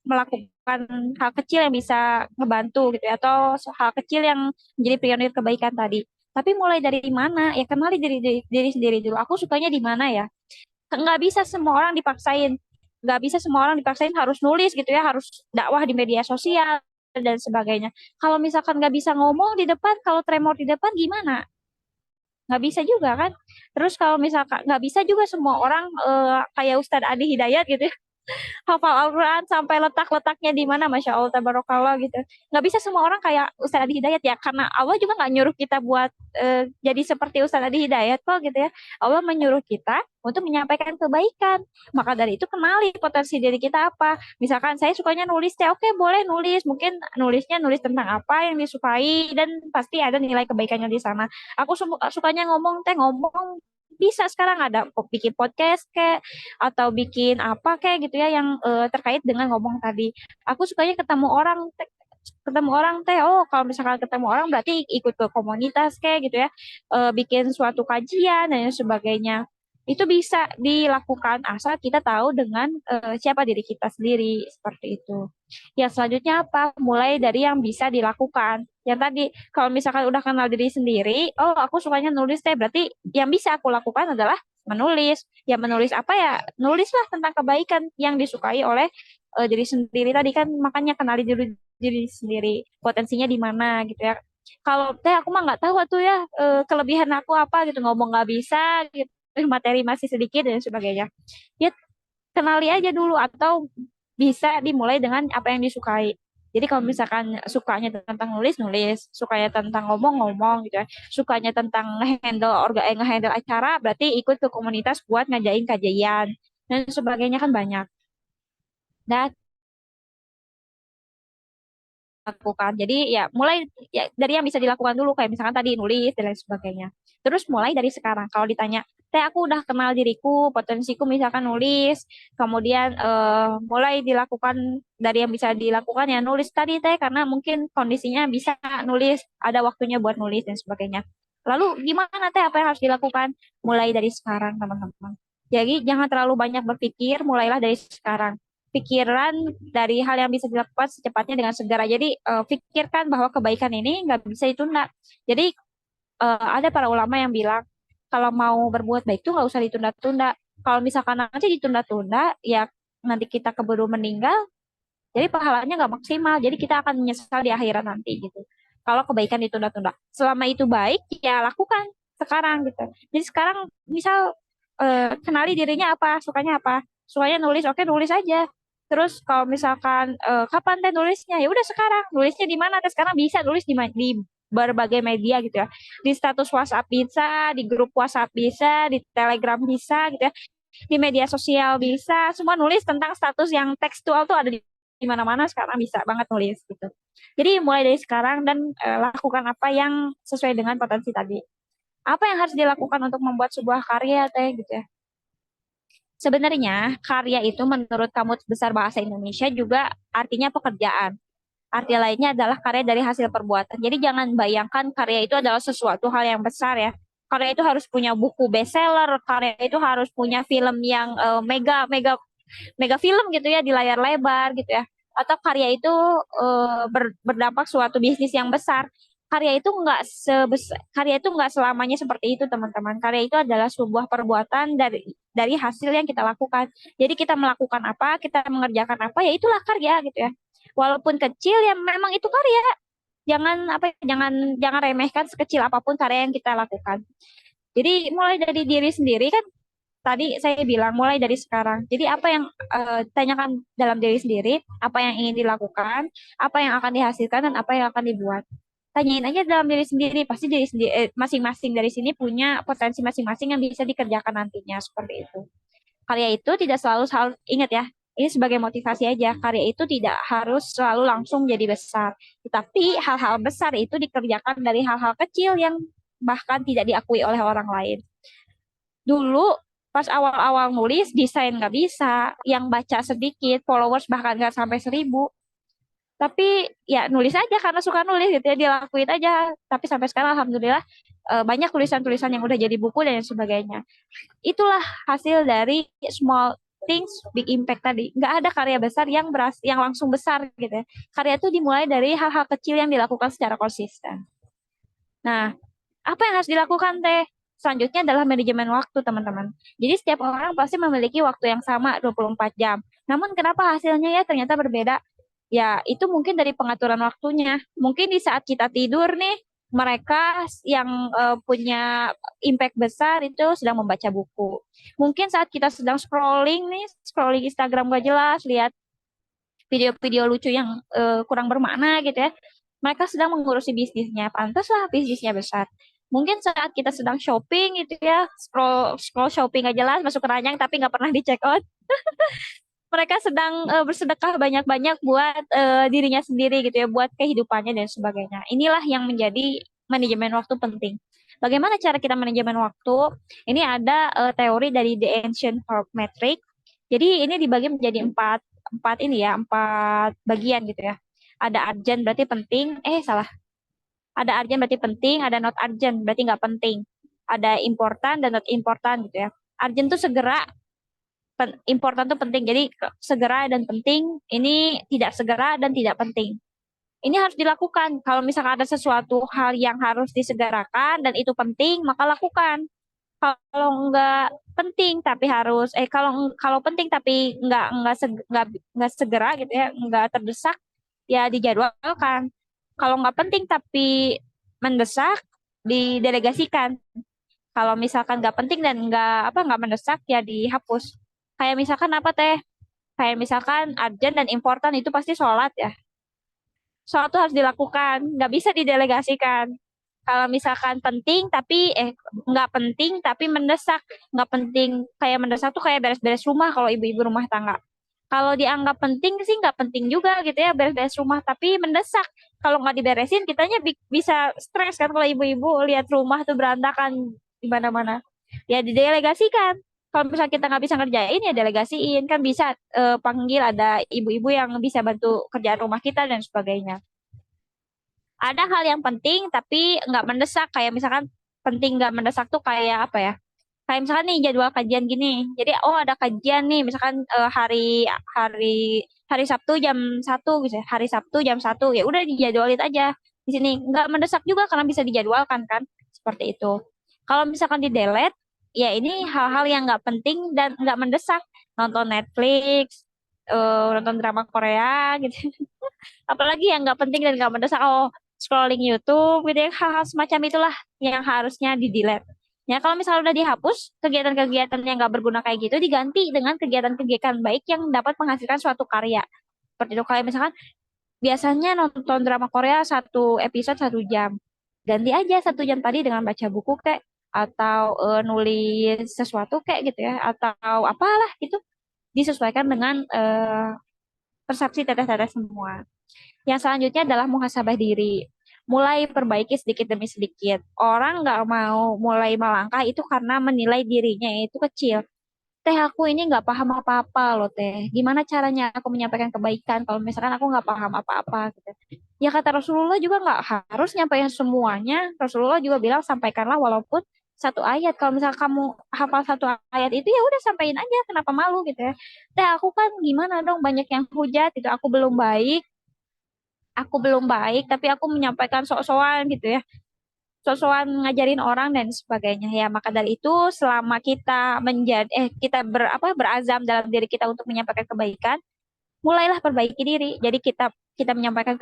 melakukan hal kecil yang bisa ngebantu gitu ya, atau hal kecil yang menjadi pionir kebaikan tadi. Tapi mulai dari mana? Ya kenali diri sendiri dulu. Aku sukanya di mana ya? Nggak bisa semua orang dipaksain. Nggak bisa semua orang dipaksain harus nulis gitu ya, harus dakwah di media sosial dan sebagainya. Kalau misalkan nggak bisa ngomong di depan, kalau tremor di depan gimana? Nggak bisa juga kan? Terus kalau misalkan nggak bisa juga semua orang kayak Ustadz Adi Hidayat gitu ya, hafal Al-Quran sampai letak-letaknya di mana, Masya Allah, tabarakallah gitu. Nggak bisa semua orang kayak Ustadz Adi Hidayat ya, karena Allah juga nggak nyuruh kita buat jadi seperti Ustadz Adi Hidayat kok gitu ya. Allah menyuruh kita untuk menyampaikan kebaikan. Maka dari itu kenali potensi diri kita apa. Misalkan saya sukanya nulis, ya oke boleh nulis. Mungkin nulis tentang apa yang disukai dan pasti ada nilai kebaikannya di sana. Aku sukanya ngomong, ngomong bisa sekarang ada bikin podcast kayak atau bikin apa kayak gitu ya yang terkait dengan ngomong tadi. Aku sukanya ketemu orang teh. Oh, kalau misalkan ketemu orang berarti ikut ke komunitas kayak gitu ya. Bikin suatu kajian dan sebagainya. Itu bisa dilakukan asal kita tahu dengan siapa diri kita sendiri seperti itu. Yang selanjutnya apa? Mulai dari yang bisa dilakukan. Yang tadi kalau misalkan udah kenal diri sendiri, oh aku sukanya nulis teh, berarti yang bisa aku lakukan adalah menulis. Ya menulis apa ya? Nulislah tentang kebaikan yang disukai oleh diri sendiri tadi kan, makanya kenali diri sendiri, potensinya di mana gitu ya. Kalau teh aku mah nggak tahu tuh ya kelebihan aku apa gitu, ngomong nggak bisa gitu, materi masih sedikit dan sebagainya. Ya kenali aja dulu atau bisa dimulai dengan apa yang disukai. Jadi kalau misalkan sukanya tentang nulis, nulis, sukanya tentang ngomong, ngomong gitu ya. Sukanya tentang ngehandle acara, berarti ikut ke komunitas buat ngajain kajian dan sebagainya kan banyak. Dan lakukan. Jadi ya mulai ya, dari yang bisa dilakukan dulu kayak misalkan tadi nulis dan lain sebagainya. Terus mulai dari sekarang. Kalau ditanya, teh aku udah kenal diriku, potensiku misalkan nulis, kemudian mulai dilakukan dari yang bisa dilakukan ya nulis tadi teh karena mungkin kondisinya bisa nulis, ada waktunya buat nulis dan sebagainya. Lalu gimana teh apa yang harus dilakukan? Mulai dari sekarang teman-teman. Jadi jangan terlalu banyak berpikir, mulailah dari sekarang pikiran dari hal yang bisa dilakukan secepatnya dengan segera. Jadi pikirkan bahwa kebaikan ini nggak bisa ditunda. Jadi ada para ulama yang bilang kalau mau berbuat baik itu nggak usah ditunda-tunda. Kalau misalkan nanti ditunda-tunda, ya nanti kita keburu meninggal, jadi pahalanya nggak maksimal. Jadi kita akan menyesal di akhirat nanti gitu. kalau kebaikan ditunda-tunda. Selama itu baik, ya lakukan sekarang gitu. Jadi sekarang misal kenali dirinya apa, sukanya apa. Sukanya nulis, oke nulis aja. Terus kalau misalkan kapan teh nulisnya, ya udah sekarang. Nulisnya di mana? Teh sekarang bisa nulis di berbagai media gitu ya. Di status WhatsApp bisa, di grup WhatsApp bisa, di Telegram bisa gitu ya. Di media sosial bisa, semua nulis tentang status yang tekstual tuh ada di mana-mana sekarang bisa banget nulis gitu. Jadi mulai dari sekarang dan lakukan apa yang sesuai dengan potensi tadi. Apa yang harus dilakukan untuk membuat sebuah karya teh gitu ya. Sebenarnya karya itu menurut Kamus Besar Bahasa Indonesia juga artinya pekerjaan. Arti lainnya adalah karya dari hasil perbuatan. Jadi jangan bayangkan karya itu adalah sesuatu hal yang besar ya. Karya itu harus punya buku bestseller, karya itu harus punya film yang mega mega mega film gitu ya di layar lebar gitu ya. Atau karya itu berdampak suatu bisnis yang besar. Karya itu nggak selamanya seperti itu teman-teman. Karya itu adalah sebuah perbuatan dari hasil yang kita lakukan. Jadi kita melakukan apa, kita mengerjakan apa, ya itulah karya gitu ya. Walaupun kecil ya memang itu karya. Jangan remehkan sekecil apapun karya yang kita lakukan. Jadi mulai dari diri sendiri kan tadi saya bilang mulai dari sekarang. Jadi apa yang tanyakan dalam diri sendiri, apa yang ingin dilakukan, apa yang akan dihasilkan dan apa yang akan dibuat. Tanyain aja dalam diri sendiri, pasti diri sendiri masing-masing dari sini punya potensi masing-masing yang bisa dikerjakan nantinya seperti itu. Karya itu tidak selalu ingat ya, ini sebagai motivasi aja. Karya itu tidak harus selalu langsung jadi besar. Tetapi hal-hal besar itu dikerjakan dari hal-hal kecil yang bahkan tidak diakui oleh orang lain. Dulu pas awal-awal nulis desain nggak bisa, yang baca sedikit, followers bahkan nggak sampai 1.000. Tapi ya nulis aja karena suka nulis gitu ya, dilakuin aja. Tapi sampai sekarang alhamdulillah banyak tulisan-tulisan yang udah jadi buku dan sebagainya. Itulah hasil dari small things big impact tadi. Nggak ada karya besar yang langsung besar gitu ya. Karya itu dimulai dari hal-hal kecil yang dilakukan secara konsisten. Nah, apa yang harus dilakukan teh? Selanjutnya adalah manajemen waktu, teman-teman. Jadi setiap orang pasti memiliki waktu yang sama 24 jam. Namun kenapa hasilnya ya ternyata berbeda? Ya, itu mungkin dari pengaturan waktunya. Mungkin di saat kita tidur nih, mereka yang punya impact besar itu sedang membaca buku. Mungkin saat kita sedang scrolling nih, scrolling Instagram gak jelas, lihat video-video lucu yang kurang bermakna gitu ya. Mereka sedang mengurusi bisnisnya, pantaslah bisnisnya besar. Mungkin saat kita sedang shopping gitu ya, scroll scroll shopping gak jelas, masuk keranjang tapi nggak pernah di check out. Mereka sedang bersedekah banyak-banyak buat dirinya sendiri gitu ya, buat kehidupannya dan sebagainya. Inilah yang menjadi manajemen waktu penting. Bagaimana cara kita manajemen waktu? Ini ada teori dari The Ancient Herb Metric. Jadi ini dibagi menjadi empat bagian gitu ya. Ada urgent berarti penting, salah. Ada urgent berarti penting, ada not urgent berarti nggak penting. Ada important dan not important gitu ya. Urgent tuh segera, important tuh penting. Jadi segera dan penting, ini tidak segera dan tidak penting. Ini harus dilakukan. Kalau misalkan ada sesuatu hal yang harus disegerakan dan itu penting, maka lakukan. Kalau nggak penting tapi harus, kalau penting tapi nggak segera gitu ya, nggak terdesak, ya dijadwalkan. Kalau nggak penting tapi mendesak, didelegasikan. Kalau misalkan nggak penting dan nggak mendesak, ya dihapus. Kayak misalkan apa teh? Kayak misalkan urgent dan important itu pasti sholat ya. Sholat itu harus dilakukan, nggak bisa didelegasikan. Kalau misalkan penting tapi nggak penting tapi mendesak, nggak penting kayak mendesak tuh kayak beres-beres rumah kalau ibu-ibu rumah tangga. Kalau dianggap penting sih nggak penting juga gitu ya beres-beres rumah, tapi mendesak. Kalau nggak diberesin, kitanya bisa stres kan kalau ibu-ibu lihat rumah tuh berantakan di mana-mana. Ya didelegasikan. Kalau misalnya kita nggak bisa ngerjain ya delegasiin, kan bisa panggil ada ibu-ibu yang bisa bantu kerjaan rumah kita dan sebagainya. Ada hal yang penting tapi nggak mendesak, kayak misalkan penting nggak mendesak tuh kayak apa ya, kayak misalkan nih jadwal kajian gini, jadi ada kajian nih misalkan hari hari hari Sabtu jam 1 gitu ya. Hari Sabtu jam 1 ya udah dijadwalin aja di sini, nggak mendesak juga karena bisa dijadwalkan kan, seperti itu. Kalau misalkan di delete, ya ini hal-hal yang nggak penting dan nggak mendesak, nonton Netflix, nonton drama Korea gitu. Apalagi yang nggak penting dan nggak mendesak, scrolling YouTube gitu ya, hal-hal semacam itulah yang harusnya di delete. Ya kalau misalnya udah dihapus, kegiatan-kegiatan yang nggak berguna kayak gitu diganti dengan kegiatan-kegiatan baik yang dapat menghasilkan suatu karya. Seperti itu kayak misalkan biasanya nonton drama Korea satu episode 1 jam. Ganti aja 1 jam tadi dengan baca buku kayak atau nulis sesuatu kayak gitu ya atau apalah itu disesuaikan dengan persepsi teteh-teteh semua. Yang selanjutnya adalah muhasabah diri. Mulai perbaiki sedikit demi sedikit. Orang nggak mau mulai melangkah itu karena menilai dirinya itu kecil. Teh aku ini nggak paham apa-apa loh teh. Gimana caranya aku menyampaikan kebaikan kalau misalkan aku nggak paham apa-apa gitu. Ya kata Rasulullah juga nggak harus nyampaikan semuanya. Rasulullah juga bilang sampaikanlah walaupun 1 ayat. Kalau misalkan kamu hafal 1 ayat itu ya udah sampaikan aja. Kenapa malu gitu ya? Teh aku kan gimana dong banyak yang hujat itu aku belum baik tapi aku menyampaikan sok-sokan gitu ya sok-sokan ngajarin orang dan sebagainya ya maka dari itu selama kita kita berazam dalam diri kita untuk menyampaikan kebaikan mulailah perbaiki diri jadi kita menyampaikan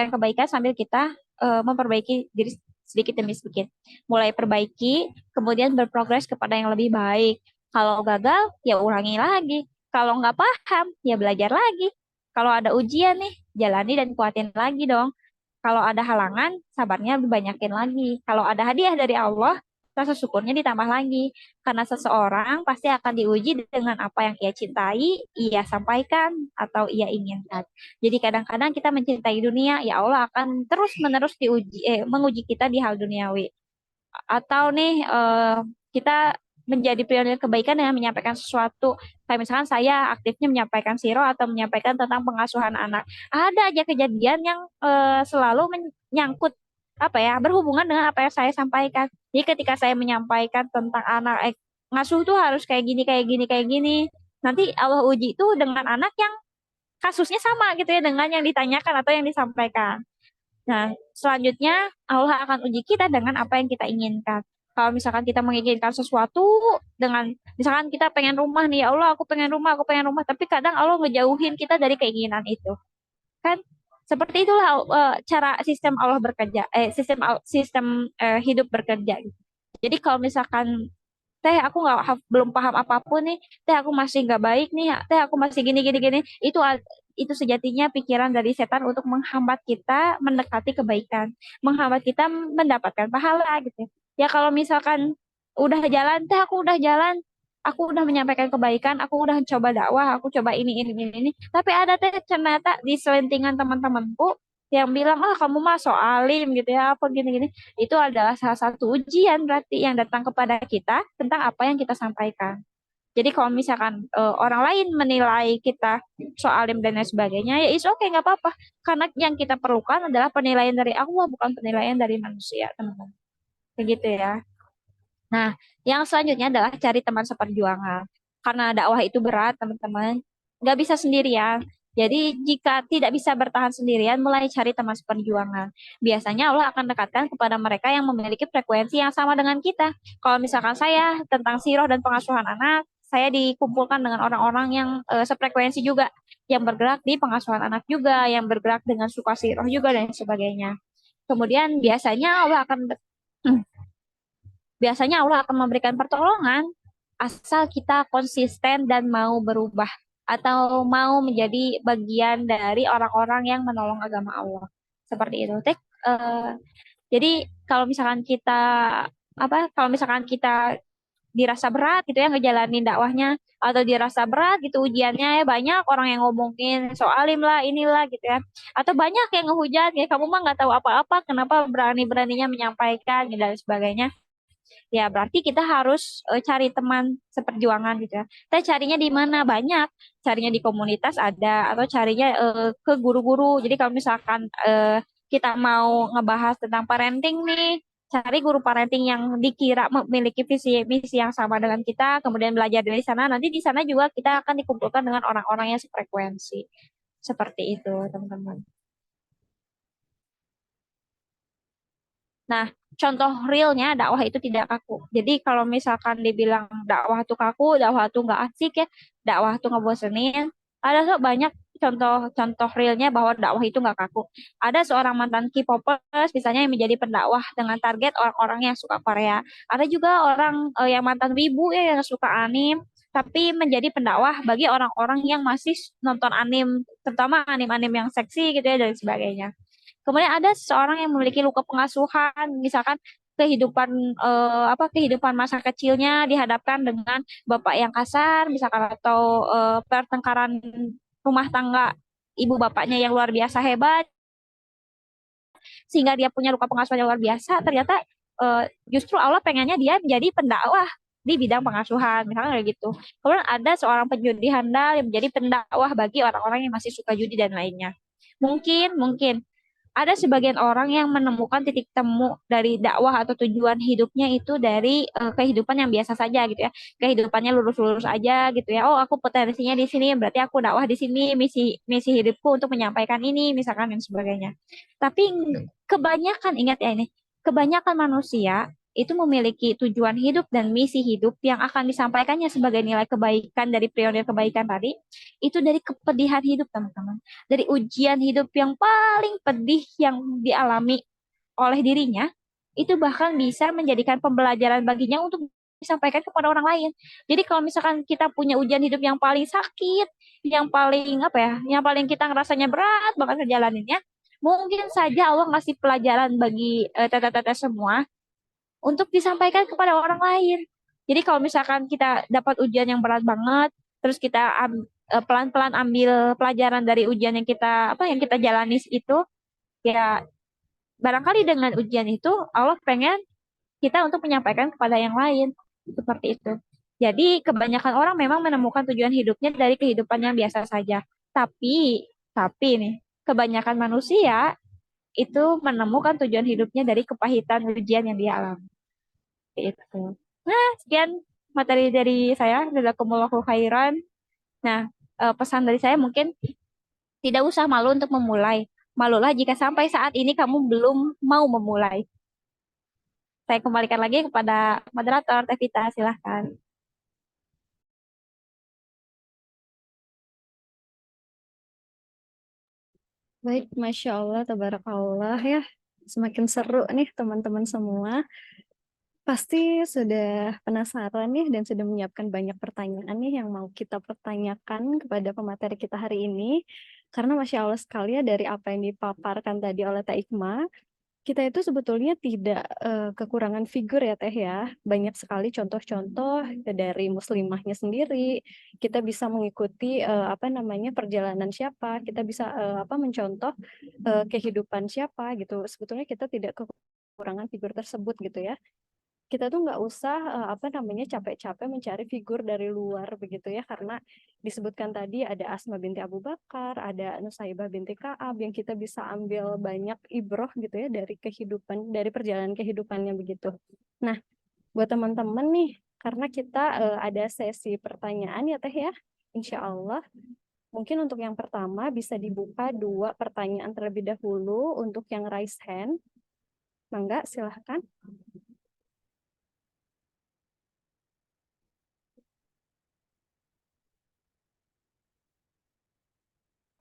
kebaikan sambil kita memperbaiki diri sedikit demi sedikit mulai perbaiki kemudian berprogres kepada yang lebih baik kalau gagal ya ulangi lagi kalau nggak paham ya belajar lagi kalau ada ujian nih jalani dan kuatin lagi dong kalau ada halangan, sabarnya lebih banyakin lagi. Kalau ada hadiah dari Allah, rasa syukurnya ditambah lagi. Karena seseorang pasti akan diuji dengan apa yang ia cintai, ia sampaikan, atau ia inginkan. Jadi kadang-kadang kita mencintai dunia, ya Allah akan terus-menerus menguji kita di hal duniawi atau nih kita menjadi pionir kebaikan dengan menyampaikan sesuatu kayak misalkan saya aktifnya menyampaikan siro atau menyampaikan tentang pengasuhan anak ada aja kejadian yang selalu menyangkut apa ya berhubungan dengan apa yang saya sampaikan jadi ketika saya menyampaikan tentang anak ngasuh tuh harus kayak gini kayak gini kayak gini nanti Allah uji itu dengan anak yang kasusnya sama gitu ya dengan yang ditanyakan atau yang disampaikan. Nah, selanjutnya Allah akan uji kita dengan apa yang kita inginkan. Kalau misalkan kita menginginkan sesuatu dengan misalkan kita pengen rumah nih, ya Allah aku pengen rumah, tapi kadang Allah ngejauhin kita dari keinginan itu. Kan seperti itulah cara sistem Allah bekerja, sistem hidup bekerja gitu. Jadi kalau misalkan teh aku belum paham apapun nih teh aku masih nggak baik nih teh aku masih gini gini gini itu sejatinya pikiran dari setan untuk menghambat kita mendekati kebaikan menghambat kita mendapatkan pahala gitu ya kalau misalkan udah jalan teh aku udah menyampaikan kebaikan aku udah coba dakwah aku coba ini tapi ada teh ternyata di selentingan teman-temanku yang bilang kamu mah so alim gitu ya apa gini-gini itu adalah salah satu ujian berarti yang datang kepada kita tentang apa yang kita sampaikan. Jadi kalau misalkan orang lain menilai kita soalim dan lain sebagainya, ya is oke nggak apa-apa. Karena yang kita perlukan adalah penilaian dari Allah, bukan penilaian dari manusia, teman-teman. Kayak gitu ya. Nah, yang selanjutnya adalah cari teman seperjuangan. Karena dakwah itu berat, teman-teman. Nggak bisa sendirian. Jadi, jika tidak bisa bertahan sendirian, mulai cari teman seperjuangan. Biasanya Allah akan dekatkan kepada mereka yang memiliki frekuensi yang sama dengan kita. Kalau misalkan saya tentang siroh dan pengasuhan anak, saya dikumpulkan dengan orang-orang yang sefrekuensi juga, yang bergerak di pengasuhan anak juga, yang bergerak dengan suka siroh juga, dan sebagainya. Kemudian biasanya Allah akan memberikan pertolongan asal kita konsisten dan mau berubah atau mau menjadi bagian dari orang-orang yang menolong agama Allah. Seperti itu. Jadi kalau misalkan kita dirasa berat gitu ya ngejalanin dakwahnya atau dirasa berat gitu ujiannya ya banyak orang yang ngomongin soalim lah inilah gitu ya atau banyak yang ngehujat ya kamu mah nggak tahu apa-apa kenapa berani-beraninya menyampaikan gitu, dan sebagainya ya berarti kita harus cari teman seperjuangan gitu ya. Kita carinya di mana? Banyak. Carinya di komunitas ada atau carinya ke guru-guru. Jadi kalau misalkan kita mau ngebahas tentang parenting nih, cari guru parenting yang dikira memiliki visi misi yang sama dengan kita, kemudian belajar dari sana. Nanti di sana juga kita akan dikumpulkan dengan orang-orang yang sefrekuensi. Seperti itu, teman-teman. Nah, contoh realnya dakwah itu tidak kaku. Jadi kalau misalkan dibilang dakwah itu kaku, dakwah itu nggak asik ya, dakwah itu ngebosenin, ada kok banyak contoh realnya bahwa dakwah itu nggak kaku. Ada seorang mantan K-popers misalnya yang menjadi pendakwah dengan target orang-orang yang suka Korea. Ada juga orang yang mantan wibu ya yang suka anim, tapi menjadi pendakwah bagi orang-orang yang masih nonton anim, terutama anim-anim yang seksi gitu ya dan sebagainya. Kemudian ada seseorang yang memiliki luka pengasuhan, misalkan kehidupan kehidupan masa kecilnya dihadapkan dengan bapak yang kasar, misalkan atau pertengkaran rumah tangga ibu bapaknya yang luar biasa hebat, sehingga dia punya luka pengasuhan yang luar biasa. Ternyata justru Allah pengennya dia menjadi pendakwah di bidang pengasuhan, misalnya kayak gitu. Kemudian ada seorang penjudi handal yang menjadi pendakwah bagi orang-orang yang masih suka judi dan lainnya. Mungkin ada sebagian orang yang menemukan titik temu dari dakwah atau tujuan hidupnya itu dari kehidupan yang biasa saja gitu ya. Kehidupannya lurus-lurus aja gitu ya. Oh, aku potensinya di sini, berarti aku dakwah di sini, misi misi hidupku untuk menyampaikan ini, misalkan dan sebagainya. Tapi kebanyakan ingat ya ini, kebanyakan manusia itu memiliki tujuan hidup dan misi hidup yang akan disampaikannya sebagai nilai kebaikan dari pionir kebaikan tadi, itu dari kepedihan hidup, teman-teman, dari ujian hidup yang paling pedih yang dialami oleh dirinya, itu bahkan bisa menjadikan pembelajaran baginya untuk disampaikan kepada orang lain. Jadi kalau misalkan kita punya ujian hidup yang paling sakit, yang paling apa ya, yang paling kita ngerasanya berat banget ngejalaninnya, mungkin saja Allah ngasih pelajaran bagi teteh-teteh semua untuk disampaikan kepada orang lain. Jadi kalau misalkan kita dapat ujian yang berat banget, terus kita pelan-pelan ambil pelajaran dari ujian yang kita jalani itu, ya barangkali dengan ujian itu Allah pengen kita untuk menyampaikan kepada yang lain seperti itu. Jadi kebanyakan orang memang menemukan tujuan hidupnya dari kehidupan yang biasa saja. Tapi nih, kebanyakan manusia itu menemukan tujuan hidupnya dari kepahitan ujian yang dia alami. Itu. Nah, sekian materi dari saya. Jazakumullahu khairan. Nah, pesan dari saya mungkin tidak usah malu untuk memulai. Malulah jika sampai saat ini kamu belum mau memulai. Saya kembalikan lagi kepada moderator Tevita, silahkan. Baik, Masya Allah, Tabarakallah ya. Semakin seru nih teman-teman semua. Pasti sudah penasaran nih dan sudah menyiapkan banyak pertanyaan nih yang mau kita pertanyakan kepada pemateri kita hari ini. Karena Masya Allah sekali ya dari apa yang dipaparkan tadi oleh Teh Ikma, kita itu sebetulnya tidak kekurangan figur ya Teh ya. Banyak sekali contoh-contoh dari muslimahnya sendiri. Kita bisa mengikuti apa namanya perjalanan siapa, kita bisa mencontoh kehidupan siapa gitu. Sebetulnya kita tidak kekurangan figur tersebut gitu ya. Kita tuh nggak usah capek-capek mencari figur dari luar begitu ya, karena disebutkan tadi ada Asma binti Abu Bakar, ada Nusaibah binti Ka'ab yang kita bisa ambil banyak ibroh gitu ya dari kehidupan, dari perjalanan kehidupannya begitu. Nah, buat teman-teman nih, karena kita ada sesi pertanyaan ya Teh ya, insya Allah. Mungkin untuk yang pertama bisa dibuka 2 pertanyaan terlebih dahulu untuk yang raise hand. Mangga, silahkan.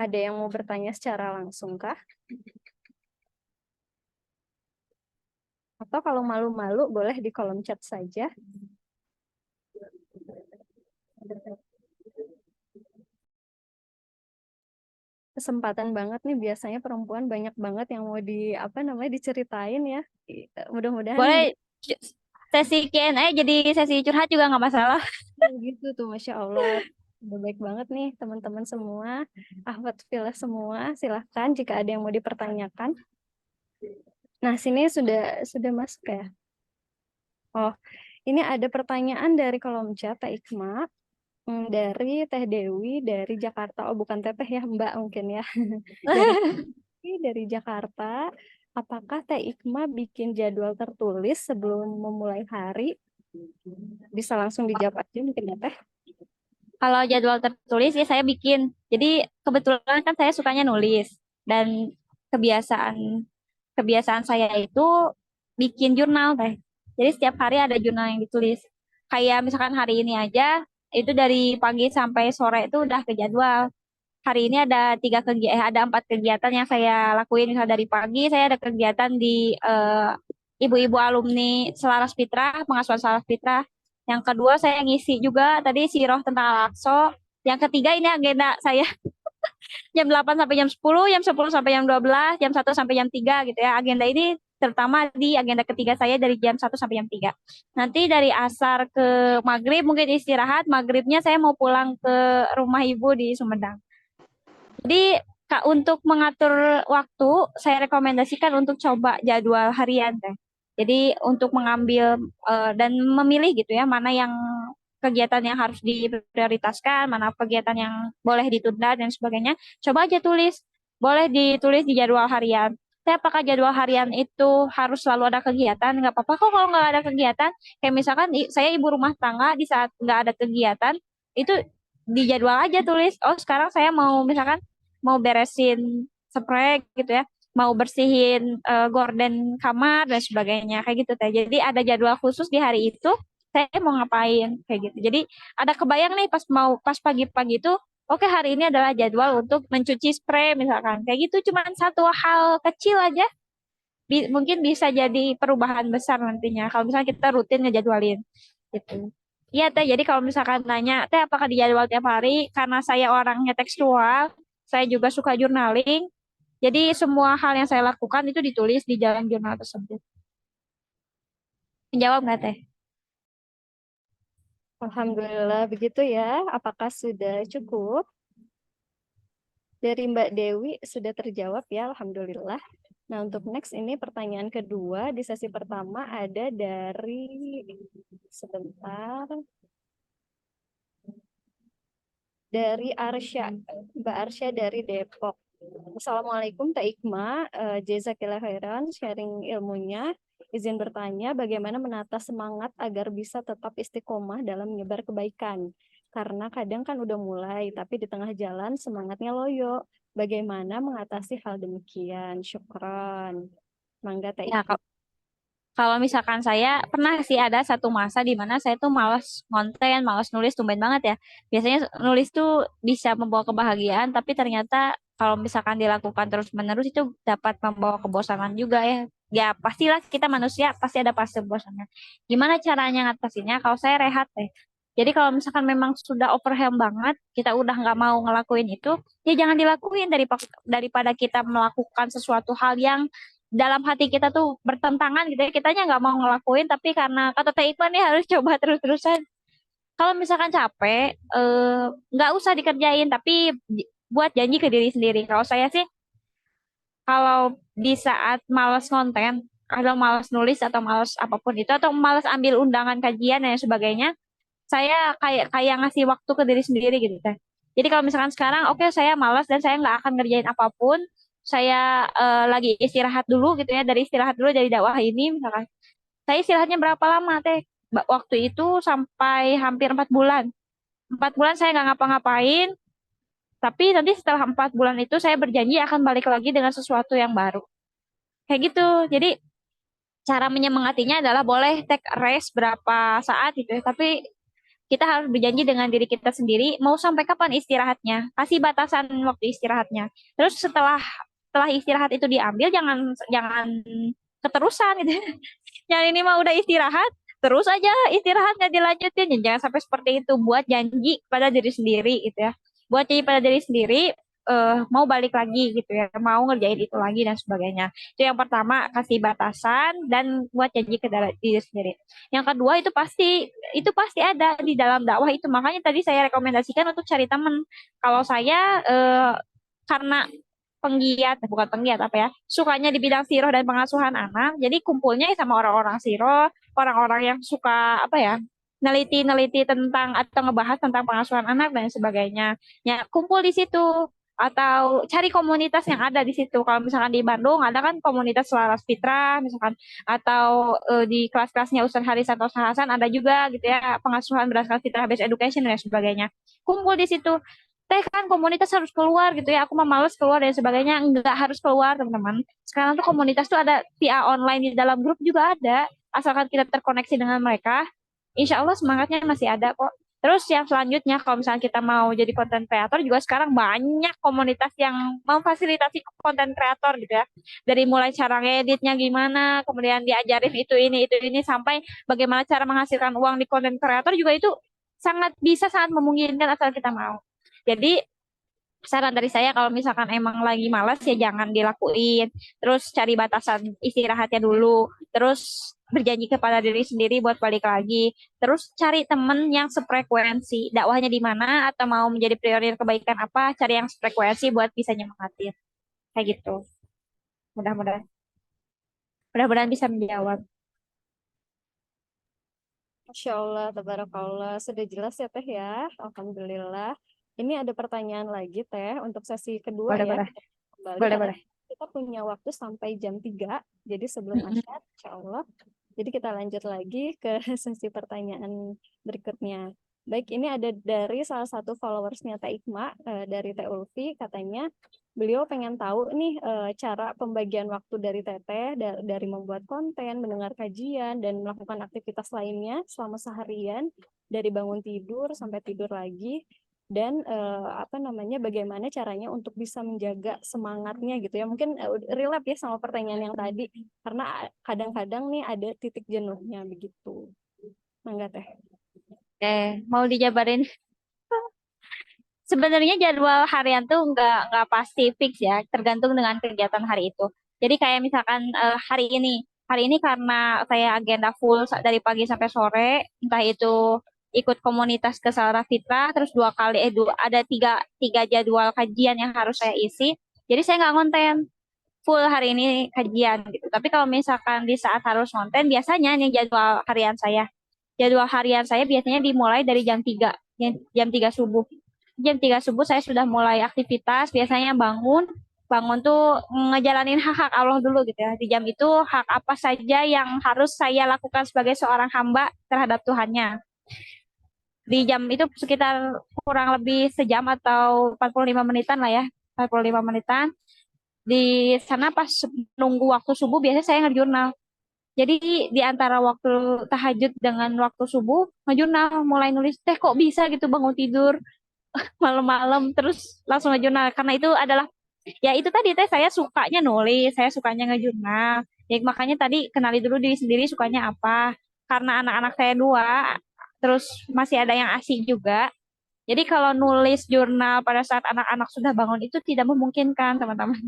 Ada yang mau bertanya secara langsung kah? Atau kalau malu-malu boleh di kolom chat saja. Kesempatan banget nih, biasanya perempuan banyak banget yang mau diceritain ya. Mudah-mudahan Boleh sesi Q&A jadi sesi curhat juga nggak masalah. gitu tuh, Masya Allah. Udah baik banget nih teman-teman semua, Ahwat Filah semua. Silahkan jika ada yang mau dipertanyakan. Nah, sini sudah masuk ya. Oh, ini ada pertanyaan dari kolom chat Teh Ikma, dari Teh Dewi dari Jakarta. Oh, bukan Teteh ya, Mbak mungkin ya. Dari Jakarta. Apakah Teh Ikma bikin jadwal tertulis sebelum memulai hari? Bisa langsung dijawab aja mungkin ya Teh. Kalau jadwal tertulis ya saya bikin. Jadi kebetulan kan saya sukanya nulis dan kebiasaan kebiasaan saya itu bikin jurnal teh. Jadi setiap hari ada jurnal yang ditulis. Kayak misalkan hari ini aja itu dari pagi sampai sore itu udah ke jadwal. hari ini ada ada 4 kegiatan yang saya lakuin. Misal dari pagi saya ada kegiatan di ibu-ibu alumni Selaras Fitrah, pengasuhan Selaras Fitrah. Yang kedua saya ngisi juga tadi siroh tentang Al-Aqsa. Yang ketiga ini agenda saya jam 8 sampai jam 10, jam 10 sampai jam 12, jam 1 sampai jam 3 gitu ya. Agenda ini terutama di agenda ketiga saya dari jam 1 sampai jam 3. Nanti dari asar ke maghrib mungkin istirahat, maghribnya saya mau pulang ke rumah ibu di Sumedang. Jadi Kak, untuk mengatur waktu, saya rekomendasikan untuk coba jadwal harian teh. Jadi untuk mengambil dan memilih gitu ya, mana yang kegiatan yang harus diprioritaskan, mana kegiatan yang boleh ditunda dan sebagainya. Coba aja tulis, boleh ditulis di jadwal harian. Tapi apakah jadwal harian itu harus selalu ada kegiatan? Nggak apa-apa kok kalau nggak ada kegiatan. Kayak misalkan saya ibu rumah tangga di saat nggak ada kegiatan, itu di jadwal aja tulis. Oh sekarang saya mau misalkan mau beresin spray gitu ya, mau bersihin gorden kamar dan sebagainya kayak gitu teh. Jadi ada jadwal khusus di hari itu saya mau ngapain kayak gitu. Jadi ada kebayang nih pas pagi-pagi itu, oke hari ini adalah jadwal untuk mencuci spray misalkan. Kayak gitu cuman satu hal kecil aja mungkin bisa jadi perubahan besar nantinya kalau misalnya kita rutin ngejadwalin gitu. Iya teh, jadi kalau misalkan nanya teh apakah dijadwal tiap hari, karena saya orangnya tekstual, saya juga suka journaling, jadi semua hal yang saya lakukan itu ditulis di dalam jurnal tersebut. Menjawab nggak teh? Alhamdulillah begitu ya. Apakah sudah cukup? Dari Mbak Dewi sudah terjawab ya, Alhamdulillah. Nah, untuk next ini pertanyaan kedua di sesi pertama ada dari sebentar dari Arsya, Mbak Arsya dari Depok. Assalamualaikum Teh Ikma, Jazakillah khairan sharing ilmunya. Izin bertanya, bagaimana menata semangat agar bisa tetap istiqomah dalam menyebar kebaikan? Karena kadang kan udah mulai, tapi di tengah jalan semangatnya loyo. Bagaimana mengatasi hal demikian? Syukran. Mangga Teh Ya, Ikma. kalau misalkan saya pernah sih ada satu masa di mana saya tuh malas konten, malas nulis, tumben banget ya. Biasanya nulis tuh bisa membawa kebahagiaan, tapi ternyata kalau misalkan dilakukan terus-menerus itu dapat membawa kebosanan juga ya. Ya pastilah kita manusia pasti ada fase bosannya. Gimana caranya ngatasinnya? Kalau saya rehat deh. Jadi kalau misalkan memang sudah overwhelm banget, kita udah nggak mau ngelakuin itu, ya jangan dilakuin daripada kita melakukan sesuatu hal yang dalam hati kita tuh bertentangan gitu ya, kitanya nggak mau ngelakuin tapi karena kata Teh Ipan ya harus coba terus-terusan. Kalau misalkan capek nggak usah dikerjain tapi buat janji ke diri sendiri. Kalau saya sih kalau di saat malas konten atau malas nulis atau malas apapun itu atau malas ambil undangan kajian dan sebagainya, saya kayak kayak ngasih waktu ke diri sendiri gitu teh. Jadi kalau misalkan sekarang oke saya malas dan saya nggak akan ngerjain apapun, saya lagi istirahat dulu gitu ya, dari istirahat dulu dari dakwah ini misalkan. Saya istirahatnya berapa lama teh? Waktu itu sampai hampir 4 bulan. 4 bulan saya nggak ngapa-ngapain, tapi nanti setelah 4 bulan itu saya berjanji akan balik lagi dengan sesuatu yang baru. Kayak gitu. Jadi cara menyemangatinya adalah boleh take a rest berapa saat gitu ya, tapi kita harus berjanji dengan diri kita sendiri mau sampai kapan istirahatnya. Kasih batasan waktu istirahatnya. Terus setelah istirahat itu diambil jangan jangan keterusan gitu. Yang ini mah udah istirahat, terus aja istirahat nggak dilanjutin. Jangan sampai seperti itu. Buat janji pada diri sendiri gitu ya. Buat janji pada diri sendiri mau balik lagi gitu ya, mau ngerjain itu lagi dan sebagainya. Itu yang pertama, kasih batasan dan buat janji ke diri sendiri. Yang kedua itu pasti ada di dalam dakwah itu. Makanya tadi saya rekomendasikan untuk cari teman. Kalau saya karena penggiat, bukan penggiat apa ya, sukanya di bidang siroh dan pengasuhan anak, jadi kumpulnya sama orang-orang siroh, orang-orang yang suka apa ya, neliti-neliti tentang atau ngebahas tentang pengasuhan anak dan sebagainya. Ya, kumpul di situ atau cari komunitas yang ada di situ. Kalau misalkan di Bandung ada kan komunitas Selaras Fitra misalkan, atau di kelas-kelasnya Ustaz Haris atau Hasan ada juga gitu ya, pengasuhan berdasarkan fitrah based education dan sebagainya. Kumpul di situ. Teh kan komunitas harus keluar gitu ya. Aku mah males keluar dan sebagainya. Enggak harus keluar, teman-teman. Sekarang tuh komunitas tuh ada via online di dalam grup juga ada. Asalkan kita terkoneksi dengan mereka, insya Allah semangatnya masih ada kok. Terus yang selanjutnya kalau misalnya kita mau jadi konten kreator juga sekarang banyak komunitas yang memfasilitasi konten kreator gitu ya. Dari mulai cara ngeditnya gimana, kemudian diajarin itu ini sampai bagaimana cara menghasilkan uang di konten kreator juga itu sangat memungkinkan asal kita mau. Jadi saran dari saya kalau misalkan emang lagi malas ya jangan dilakuin. Terus cari batasan istirahatnya dulu. Terus berjanji kepada diri sendiri buat balik lagi. Terus cari temen yang sefrekuensi. Dakwahnya di mana atau mau menjadi prioritas kebaikan apa, cari yang sefrekuensi buat bisa nyemangatin. Kayak gitu. Mudah-mudahan. Mudah-mudahan bisa menjawab. Masya Allah, tabarakallah. Sudah jelas ya Teh ya. Alhamdulillah. Ini ada pertanyaan lagi Teh untuk sesi kedua Boleh, ya. boleh. Kembali Boleh, karena boleh. kita punya waktu sampai jam 3. Jadi sebelum Mm-mm. asyar, Insya Allah. Jadi kita lanjut lagi ke sesi pertanyaan berikutnya. Baik, ini ada dari salah satu followersnya Teh Ikma, dari Teh Ulfi, katanya beliau pengen tahu nih cara pembagian waktu dari Teteh dari membuat konten, mendengar kajian, dan melakukan aktivitas lainnya selama seharian dari bangun tidur sampai tidur lagi dan apa namanya bagaimana caranya untuk bisa menjaga semangatnya gitu ya mungkin relate ya sama pertanyaan yang tadi karena kadang-kadang nih ada titik jenuhnya begitu. Mangga Teh. Mau dijabarin. Sebenarnya jadwal harian tuh nggak pasti fix ya, tergantung dengan kegiatan hari itu. Jadi kayak misalkan hari ini karena saya agenda full dari pagi sampai sore, entah itu ikut komunitas Kesalahan Fitra, terus ada tiga jadwal kajian yang harus saya isi. Jadi saya nggak konten full hari ini kajian gitu. Tapi kalau misalkan di saat harus konten, biasanya nih jadwal harian saya biasanya dimulai dari jam 3 subuh. Jam 3 subuh saya sudah mulai aktivitas, biasanya bangun tuh ngejalanin hak-hak Allah dulu gitu ya. Di jam itu hak apa saja yang harus saya lakukan sebagai seorang hamba terhadap Tuhannya. Di jam itu sekitar kurang lebih sejam atau 45 menitan lah ya. 45 menitan. Di sana pas nunggu waktu subuh biasanya saya ngejurnal. Jadi di antara waktu tahajud dengan waktu subuh ngejurnal mulai nulis teh kok bisa gitu bangun tidur malam-malam terus langsung ngejurnal karena itu adalah ya itu tadi teh saya sukanya nulis, saya sukanya ngejurnal. Ya makanya tadi kenali dulu diri sendiri sukanya apa. Karena anak-anak saya dua, terus masih ada yang asik juga. Jadi kalau nulis jurnal pada saat anak-anak sudah bangun itu tidak memungkinkan, teman-teman.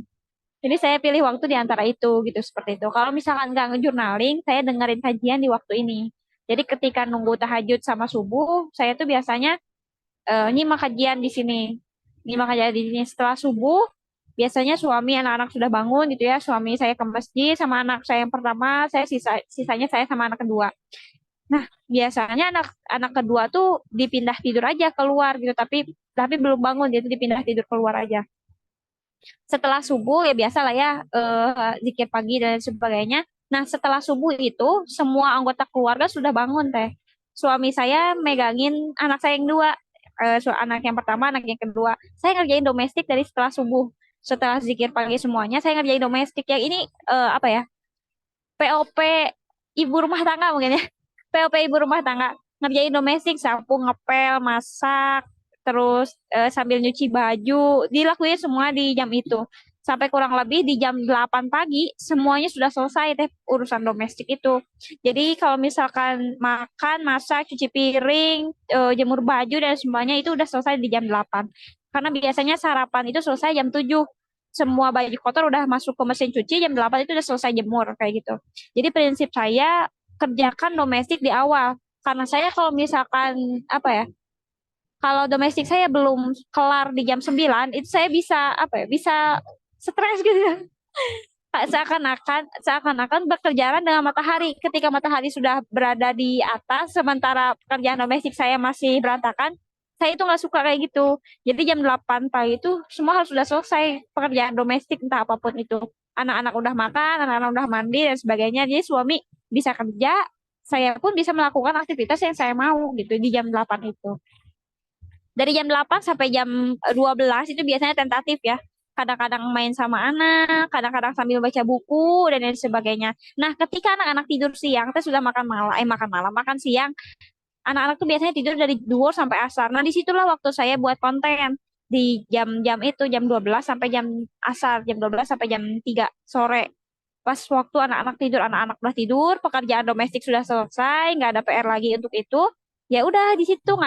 Jadi saya pilih waktu di antara itu gitu seperti itu. Kalau misalkan nggak ngejurnaling, saya dengerin kajian di waktu ini. Jadi ketika nunggu tahajud sama subuh, saya tuh biasanya nyimak kajian di sini. Nyimak kajian di sini setelah subuh, biasanya suami anak-anak sudah bangun gitu ya. Suami saya ke masjid sama anak saya yang pertama, sisanya saya sama anak kedua. Nah, biasanya anak kedua tuh dipindah tidur aja keluar gitu, tapi belum bangun, jadi dipindah tidur keluar aja setelah subuh ya biasa lah ya zikir pagi dan sebagainya. Nah setelah subuh itu semua anggota keluarga sudah bangun teh. Suami saya megangin anak saya yang dua, anak yang pertama, anak yang kedua. Saya ngerjain domestik dari setelah subuh. Setelah zikir pagi semuanya, saya ngerjain domestik. Yang ini apa ya? POP ibu rumah tangga mungkin ya. POP ibu rumah tangga. Ngerjain domestik, sapu, ngepel, masak, terus sambil nyuci baju, dilakuin semua di jam itu. Sampai kurang lebih di jam 8 pagi, semuanya sudah selesai teh urusan domestik itu. Jadi kalau misalkan makan, masak, cuci piring, jemur baju dan semuanya itu udah selesai di jam 8. Karena biasanya sarapan itu selesai jam 7. Semua baju kotor udah masuk ke mesin cuci, jam 8 itu udah selesai jemur kayak gitu. Jadi prinsip saya kerjakan domestik di awal. Karena saya kalau misalkan apa ya, kalau domestik saya belum kelar di jam 9, itu saya bisa apa ya, bisa stres gitu ya. Seakan-akan berkejaran dengan matahari. Ketika matahari sudah berada di atas, sementara pekerjaan domestik saya masih berantakan, saya itu nggak suka kayak gitu. Jadi jam 8 pagi itu semua harus sudah selesai pekerjaan domestik entah apapun itu. Anak-anak udah makan, anak-anak udah mandi dan sebagainya. Jadi suami bisa kerja, saya pun bisa melakukan aktivitas yang saya mau gitu di jam 8 itu. Dari jam 8 sampai jam 12 itu biasanya tentatif ya. Kadang-kadang main sama anak, kadang-kadang sambil baca buku dan lain sebagainya. Nah, ketika anak-anak tidur siang, kita sudah makan malam, makan siang. anak-anak tuh biasanya tidur dari duhur sampai asar. Nah, disitulah waktu saya buat konten di jam-jam itu, jam 12 sampai jam asar, jam 12 sampai jam 3 sore. Pas waktu anak-anak tidur, anak-anak udah tidur, pekerjaan domestik sudah selesai, nggak ada PR lagi untuk itu. Ya udah di situ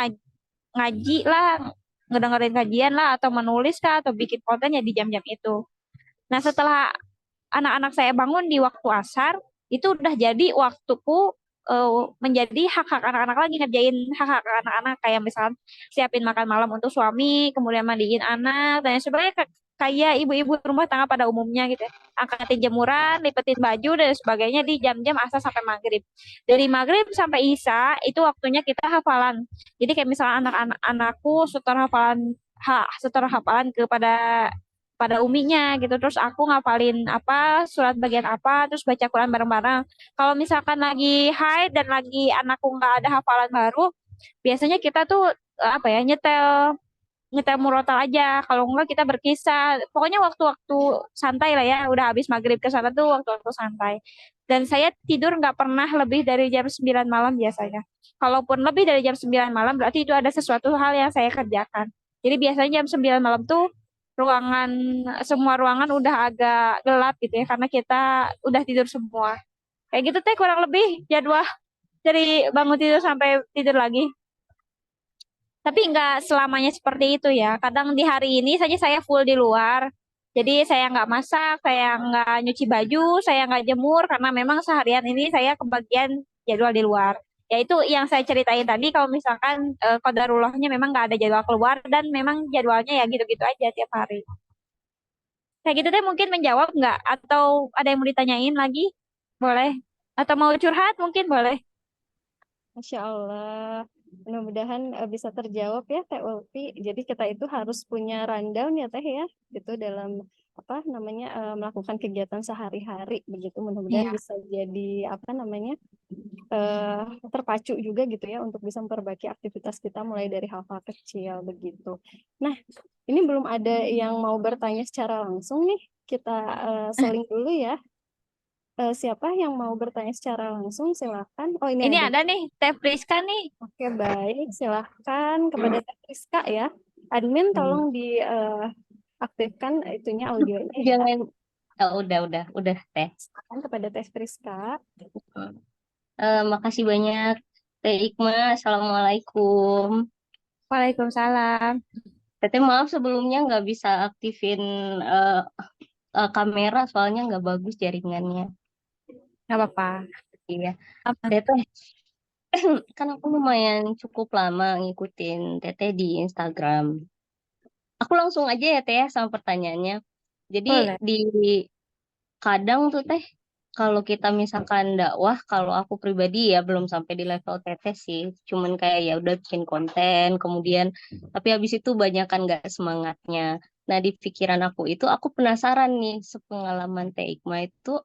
ngaji lah, ngedengerin kajian lah, atau menulis kah, atau bikin konten ya di jam-jam itu. Nah, setelah anak-anak saya bangun di waktu asar, itu udah jadi waktuku menjadi hak-hak anak-anak lagi, ngerjain hak-hak anak-anak kayak misalkan siapin makan malam untuk suami, kemudian mandiin anak, dan sebenarnya kayak ibu-ibu rumah tangga pada umumnya gitu ya. Angkatin jemuran, lipetin baju dan sebagainya di jam-jam asar sampai maghrib. Dari maghrib sampai isya itu waktunya kita hafalan. Jadi kayak misalnya anak-anakku setor hafalan kepada pada uminya gitu, terus aku ngapalin apa surat bagian apa, terus baca Quran bareng-bareng. Kalau misalkan lagi haid dan lagi anakku nggak ada hafalan baru, biasanya kita tuh apa ya, nyetel nyetel murotal aja, kalau enggak kita berkisah, pokoknya waktu-waktu santai lah ya, udah habis maghrib ke sana tuh waktu-waktu santai. Dan saya tidur nggak pernah lebih dari jam 9 malam biasanya. Kalaupun lebih dari jam 9 malam berarti itu ada sesuatu hal yang saya kerjakan. Jadi biasanya jam 9 malam tuh ruangan semua ruangan udah agak gelap gitu ya, karena kita udah tidur semua. Kayak gitu teh kurang lebih jadwal dari bangun tidur sampai tidur lagi. Tapi nggak selamanya seperti itu ya. Kadang di hari ini saja saya full di luar. Jadi saya nggak masak, saya nggak nyuci baju, saya nggak jemur karena memang seharian ini saya kebagian jadwal di luar. Ya itu yang saya ceritain tadi, kalau misalkan qadarullahnya memang nggak ada jadwal keluar dan memang jadwalnya ya gitu-gitu aja tiap hari. Kayak gitu deh, mungkin menjawab nggak? Atau ada yang mau ditanyain lagi? Boleh. Atau mau curhat mungkin boleh. Masya Allah. Mudah-mudahan bisa terjawab ya Teh Ulfi. Jadi kita itu harus punya rundown ya Teh ya. Itu dalam apa namanya melakukan kegiatan sehari-hari begitu. Mudah-mudahan Iya. bisa jadi apa namanya eh, terpacu juga gitu ya untuk bisa memperbaiki aktivitas kita mulai dari hal-hal kecil begitu. Nah, ini belum ada yang mau bertanya secara langsung nih. Kita seling dulu ya. Siapa yang mau bertanya secara langsung silakan. Oh, ini Ini ada. ada nih, Teh Priska nih. Oke, baik. Silahkan kepada Teh Rizka ya. Admin tolong Hmm. diaktifkan itunya audionya ya. Jangan, oh, udah teh. Silahkan kepada Teh Rizka. Makasih banyak Teh Ikma. Assalamualaikum. Waalaikumsalam. Teteh maaf sebelumnya nggak bisa aktifin eh, kamera soalnya nggak bagus jaringannya. Nggak apa-apa. Iya. Aman. Teteh, kan aku lumayan cukup lama ngikutin Teteh di Instagram. Aku langsung aja ya Teh ya sama pertanyaannya. Jadi Boleh. di kadang tuh Teh, kalau kita misalkan dakwah, kalau aku pribadi ya belum sampai di level teteh sih, cuman kayak ya udah bikin konten, kemudian tapi habis itu banyak kan nggak semangatnya. Nah di pikiran aku penasaran nih, sepengalaman Teh Ikma itu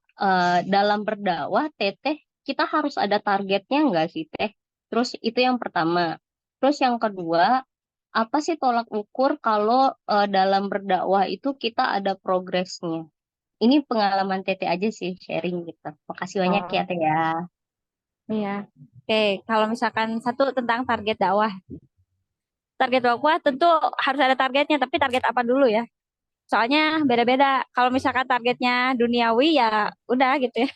dalam berdakwah teteh kita harus ada targetnya nggak sih Teh? Terus itu yang pertama. Terus yang kedua, apa sih tolak ukur kalau dalam berdakwah itu kita ada progresnya? Ini pengalaman Tete aja sih sharing gitu. Makasih banyak ya Oh, Teh ya. iya. Oke, kalau misalkan satu tentang target dakwah. Target dakwah tentu harus ada targetnya, tapi target apa dulu ya? Soalnya beda-beda. Kalau misalkan targetnya duniawi ya udah gitu ya,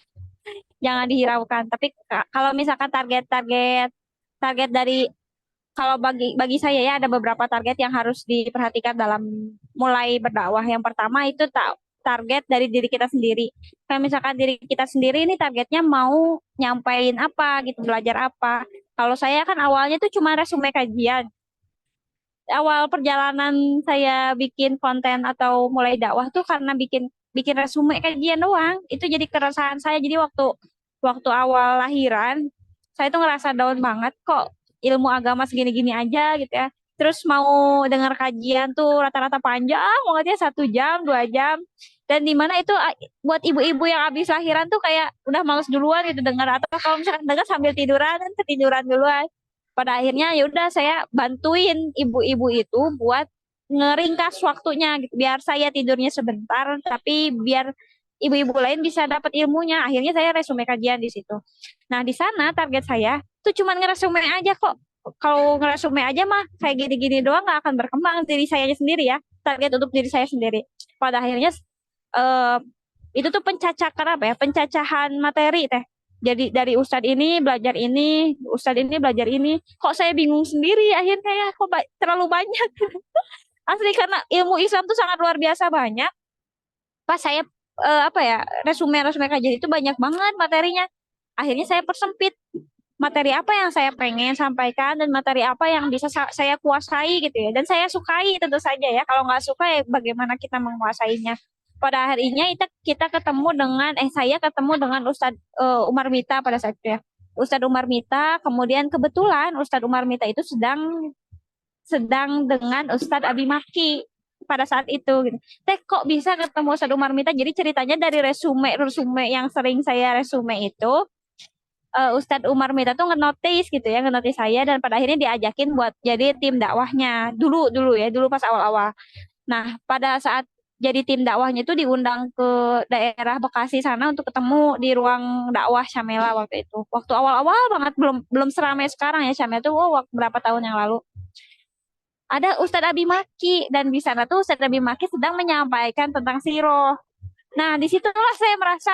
jangan dihiraukan. Tapi kalau misalkan target-target target dari kalau bagi bagi saya ya ada beberapa target yang harus diperhatikan dalam mulai berdakwah. Yang pertama itu target dari diri kita sendiri. Kayak misalkan diri kita sendiri ini targetnya mau nyampain apa gitu, belajar apa. Kalau saya kan awalnya tuh cuma resume kajian. Awal perjalanan saya bikin konten atau mulai dakwah tuh karena bikin bikin resume kajian doang. Itu jadi keresahan saya. Jadi waktu waktu awal lahiran, saya tuh ngerasa down banget, kok ilmu agama segini-gini aja gitu ya. Terus mau dengar kajian tuh rata-rata panjang banget ya, 1 jam, 2 jam. Dan di mana itu buat ibu-ibu yang habis lahiran tuh kayak udah males duluan gitu dengar, atau kalau misalkan dengar sambil tiduran kan ketiduran duluan. Pada akhirnya ya udah saya bantuin ibu-ibu itu buat ngeringkas waktunya gitu, biar saya tidurnya sebentar tapi biar ibu-ibu lain bisa dapat ilmunya. Akhirnya saya resume kajian di situ. Nah, di sana target saya tuh cuman ngeresume aja kok. Kalau ngeresume aja mah kayak gini-gini doang nggak akan berkembang diri saya sendiri ya. Target untuk diri saya sendiri. Pada akhirnya eh, itu tuh pencacakan apa ya? Pencacahan materi teh. Jadi dari ustadz ini belajar ini, ustadz ini belajar ini. Kok saya bingung sendiri akhirnya ya kok terlalu banyak. Asli karena ilmu Islam tuh sangat luar biasa banyak. Pas saya apa ya resume kajian itu banyak banget materinya. Akhirnya saya persempit materi apa yang saya pengen sampaikan dan materi apa yang bisa saya kuasai gitu ya. Dan saya sukai tentu saja ya. Kalau nggak suka ya bagaimana kita menguasainya. Pada harinya kita ketemu dengan saya ketemu dengan Ustadz Umar Mita pada saat itu ya. Ustadz Umar Mita, kemudian kebetulan Ustadz Umar Mita itu sedang sedang dengan Ustadz Abi Maki pada saat itu gitu. Teh kok bisa ketemu Ustadz Umar Mita? Jadi ceritanya dari resume yang sering saya resume itu Ustadz Umar Mita tuh ngenotis gitu ya, ngenotis saya dan pada akhirnya diajakin buat jadi tim dakwahnya. Dulu pas awal-awal. Nah, pada saat jadi tim dakwahnya itu diundang ke daerah Bekasi sana untuk ketemu di ruang dakwah Syamela waktu itu. Waktu awal-awal banget belum belum seramai sekarang ya Syamela itu waktu berapa tahun yang lalu ada Ustadz Abi Maki dan di sana tuh Ustadz Abi Maki sedang menyampaikan tentang siroh. Nah, disitulah saya merasa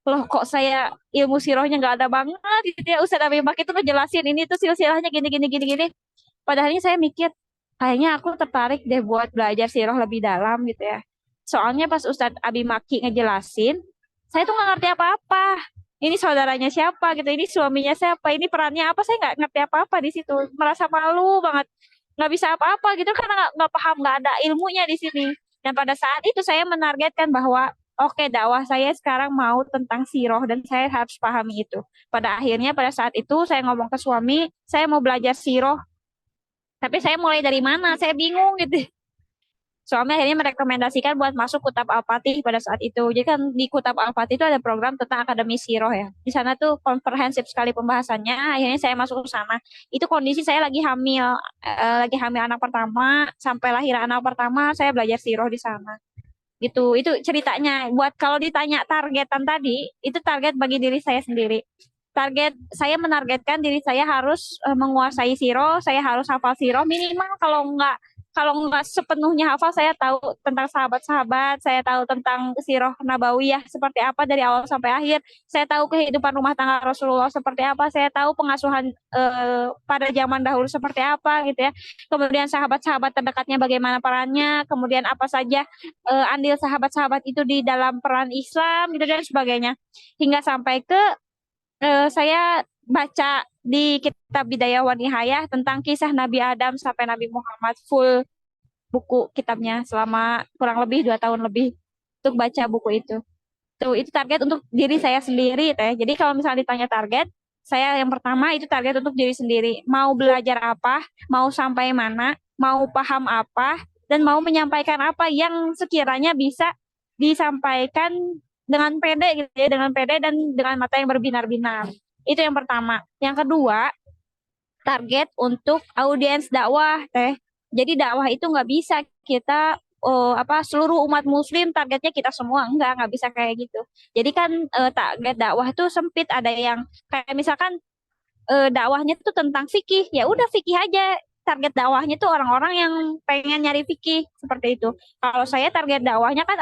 loh kok saya ilmu sirohnya nggak ada banget gitu ya Ustadz Abi Maki itu ngejelasin ini tuh silsilahnya gini gini gini gini. Padahalnya saya mikir kayaknya aku tertarik deh buat belajar siroh lebih dalam gitu ya. Soalnya pas Ustadz Abi Maki ngejelasin, saya tuh nggak ngerti apa-apa. Ini saudaranya siapa gitu, ini suaminya siapa, ini perannya apa, saya nggak ngerti apa-apa di situ. Merasa malu banget nggak bisa apa-apa gitu karena nggak paham nggak ada ilmunya di sini dan pada saat itu saya menargetkan bahwa oke dakwah saya sekarang mau tentang siroh dan saya harus pahami itu pada akhirnya pada saat itu saya ngomong ke suami saya mau belajar siroh tapi saya mulai dari mana saya bingung gitu suami akhirnya merekomendasikan buat masuk Kutab Al-Fatih pada saat itu. Jadi kan di Kutab Al-Fatih itu ada program tentang Akademi Siroh ya. Di sana tuh komprehensif sekali pembahasannya. Akhirnya saya masuk ke sana. Itu kondisi saya lagi hamil anak pertama, sampai lahir anak pertama saya belajar siroh di sana. Gitu. Itu ceritanya. Buat kalau ditanya targetan tadi, itu target bagi diri saya sendiri. Target saya menargetkan diri saya harus menguasai siroh, saya harus hafal siroh minimal kalau nggak sepenuhnya hafal, saya tahu tentang sahabat-sahabat, saya tahu tentang sirah nabawiyah seperti apa dari awal sampai akhir, saya tahu kehidupan rumah tangga Rasulullah seperti apa, saya tahu pengasuhan pada zaman dahulu seperti apa gitu ya. Kemudian sahabat-sahabat terdekatnya bagaimana perannya, kemudian apa saja andil sahabat-sahabat itu di dalam peran Islam gitu dan sebagainya. Hingga sampai ke saya baca di kitab Bidayah wa Nihayah tentang kisah Nabi Adam sampai Nabi Muhammad full buku kitabnya selama kurang lebih 2 tahun lebih untuk baca buku itu. Tuh itu target untuk diri saya sendiri teh. Jadi kalau misalnya ditanya target, saya yang pertama itu target untuk diri sendiri. Mau belajar apa, mau sampai mana, mau paham apa, dan mau menyampaikan apa yang sekiranya bisa disampaikan dengan pede gitu ya, dengan pede dan dengan mata yang berbinar-binar. Itu yang pertama. Yang kedua, target untuk audiens dakwah teh. Jadi dakwah itu nggak bisa kita seluruh umat muslim targetnya kita semua nggak bisa kayak gitu. Jadi kan target dakwah itu sempit ada yang kayak misalkan dakwahnya itu tentang fikih ya udah fikih aja target dakwahnya tuh orang-orang yang pengen nyari fikih seperti itu. Kalau saya target dakwahnya kan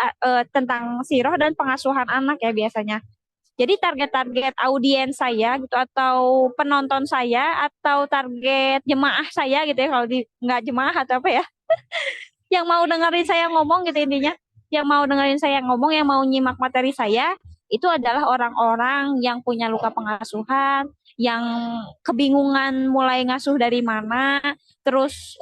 tentang siroh dan pengasuhan anak ya biasanya. Jadi target-target audiens saya gitu atau penonton saya atau target jemaah saya gitu ya kalau nggak jemaah atau apa ya yang mau dengerin saya ngomong gitu intinya yang mau dengerin saya ngomong yang mau nyimak materi saya itu adalah orang-orang yang punya luka pengasuhan yang kebingungan mulai ngasuh dari mana terus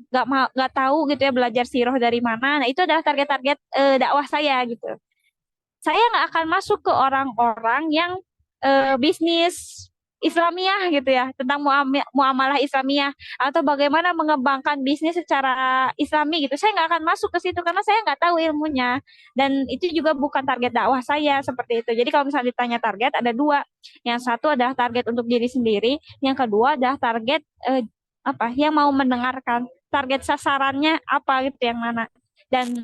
nggak tahu gitu ya belajar siroh dari mana nah itu adalah target-target dakwah saya gitu saya nggak akan masuk ke orang-orang yang bisnis Islamiyah gitu ya tentang muamalah Islamiyah atau bagaimana mengembangkan bisnis secara Islami gitu saya nggak akan masuk ke situ karena saya nggak tahu ilmunya dan itu juga bukan target dakwah saya seperti itu jadi kalau misalnya ditanya target ada dua yang satu adalah target untuk diri sendiri yang kedua adalah target apa yang mau mendengarkan target sasarannya apa gitu yang mana dan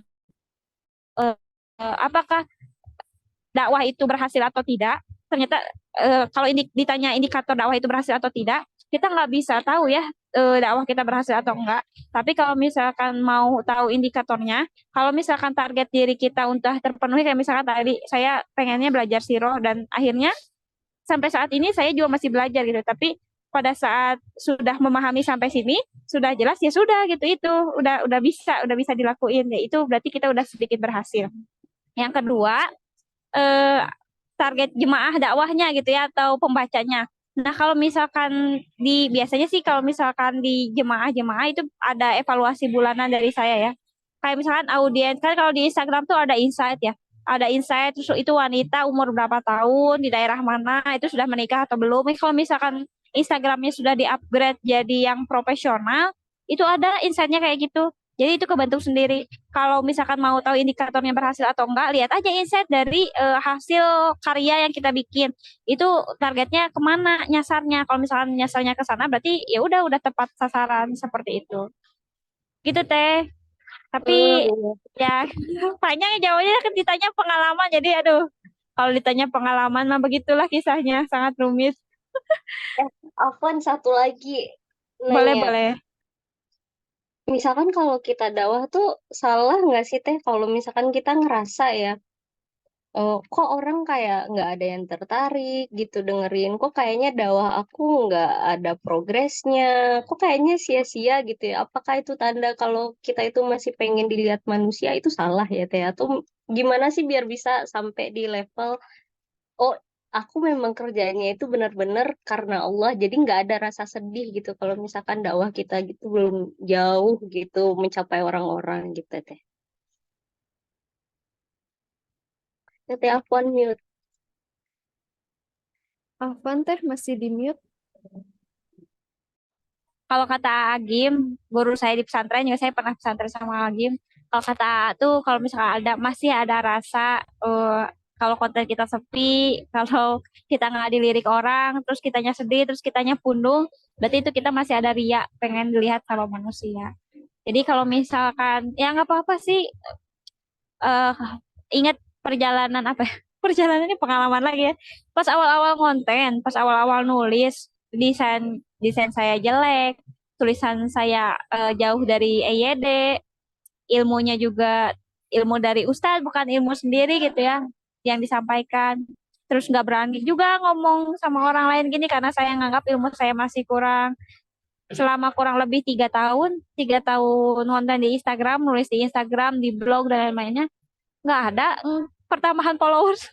apakah dakwah itu berhasil atau tidak. Ternyata kalau ini ditanya indikator dakwah itu berhasil atau tidak, kita nggak bisa tahu ya dakwah kita berhasil atau enggak. Tapi kalau misalkan mau tahu indikatornya, kalau misalkan target diri kita udah terpenuhi, kayak misalkan tadi saya pengennya belajar siroh dan akhirnya sampai saat ini saya juga masih belajar gitu. Tapi pada saat sudah memahami sampai sini, sudah jelas ya sudah gitu itu udah bisa dilakuin ya itu berarti kita udah sedikit berhasil. Yang kedua, eh, target jemaah dakwahnya gitu ya atau pembacanya. Nah, kalau misalkan biasanya sih kalau misalkan di jemaah-jemaah itu ada evaluasi bulanan dari saya ya. Kayak misalkan audiens kan kalau di Instagram tuh ada insight ya. Ada insight terus itu wanita umur berapa tahun, di daerah mana, itu sudah menikah atau belum. Kalau misalkan Instagramnya sudah di-upgrade jadi yang profesional, itu ada insight-nya kayak gitu. Jadi itu kebentuk sendiri. Kalau misalkan mau tahu indikatornya berhasil atau enggak, lihat aja insight dari hasil karya yang kita bikin. Itu targetnya kemana nyasarnya. Kalau misalkan nyasarnya ke sana, berarti ya udah tepat sasaran seperti itu. Gitu teh. Tapi Iya. ya panjang ya jawabnya kan ditanya pengalaman. Jadi aduh, kalau ditanya pengalaman mah begitulah kisahnya, sangat rumit. Afwan satu lagi Boleh nanya. boleh. Misalkan kalau kita dakwah tuh salah nggak sih Teh? Kalau misalkan kita ngerasa ya, kok orang kayak nggak ada yang tertarik gitu dengerin, kok kayaknya dakwah aku nggak ada progresnya, kok kayaknya sia-sia gitu ya. Apakah itu tanda kalau kita itu masih pengen dilihat manusia itu salah ya Teh? Atau gimana sih biar bisa sampai di level, oh aku memang kerjanya itu benar-benar karena Allah, jadi nggak ada rasa sedih gitu kalau misalkan dakwah kita gitu belum jauh gitu mencapai orang-orang gitu Teh. Teh Afwan mute. Afwan teh masih di mute. Kalau kata Agim, guru saya di pesantren juga saya pernah pesantren sama Agim. Kalau kata tuh kalau misalkan masih ada rasa kalau konten kita sepi, kalau kita nggak dilirik orang, terus kitanya sedih, terus kitanya pundung, berarti itu kita masih ada ria, pengen dilihat sama manusia. Jadi kalau misalkan ya nggak apa-apa sih, eh ingat perjalanan apa ya? Perjalanan ini pengalaman lagi ya. Pas awal-awal konten, pas awal-awal nulis, desain desain saya jelek, tulisan saya jauh dari EYD, ilmunya juga ilmu dari Ustadz bukan ilmu sendiri gitu ya yang disampaikan. Terus nggak berani juga ngomong sama orang lain gini karena saya nganggap ilmu saya masih kurang. Selama kurang lebih 3 tahun konten di Instagram, nulis di Instagram, di blog dan lain-lainnya, nggak ada pertambahan followers.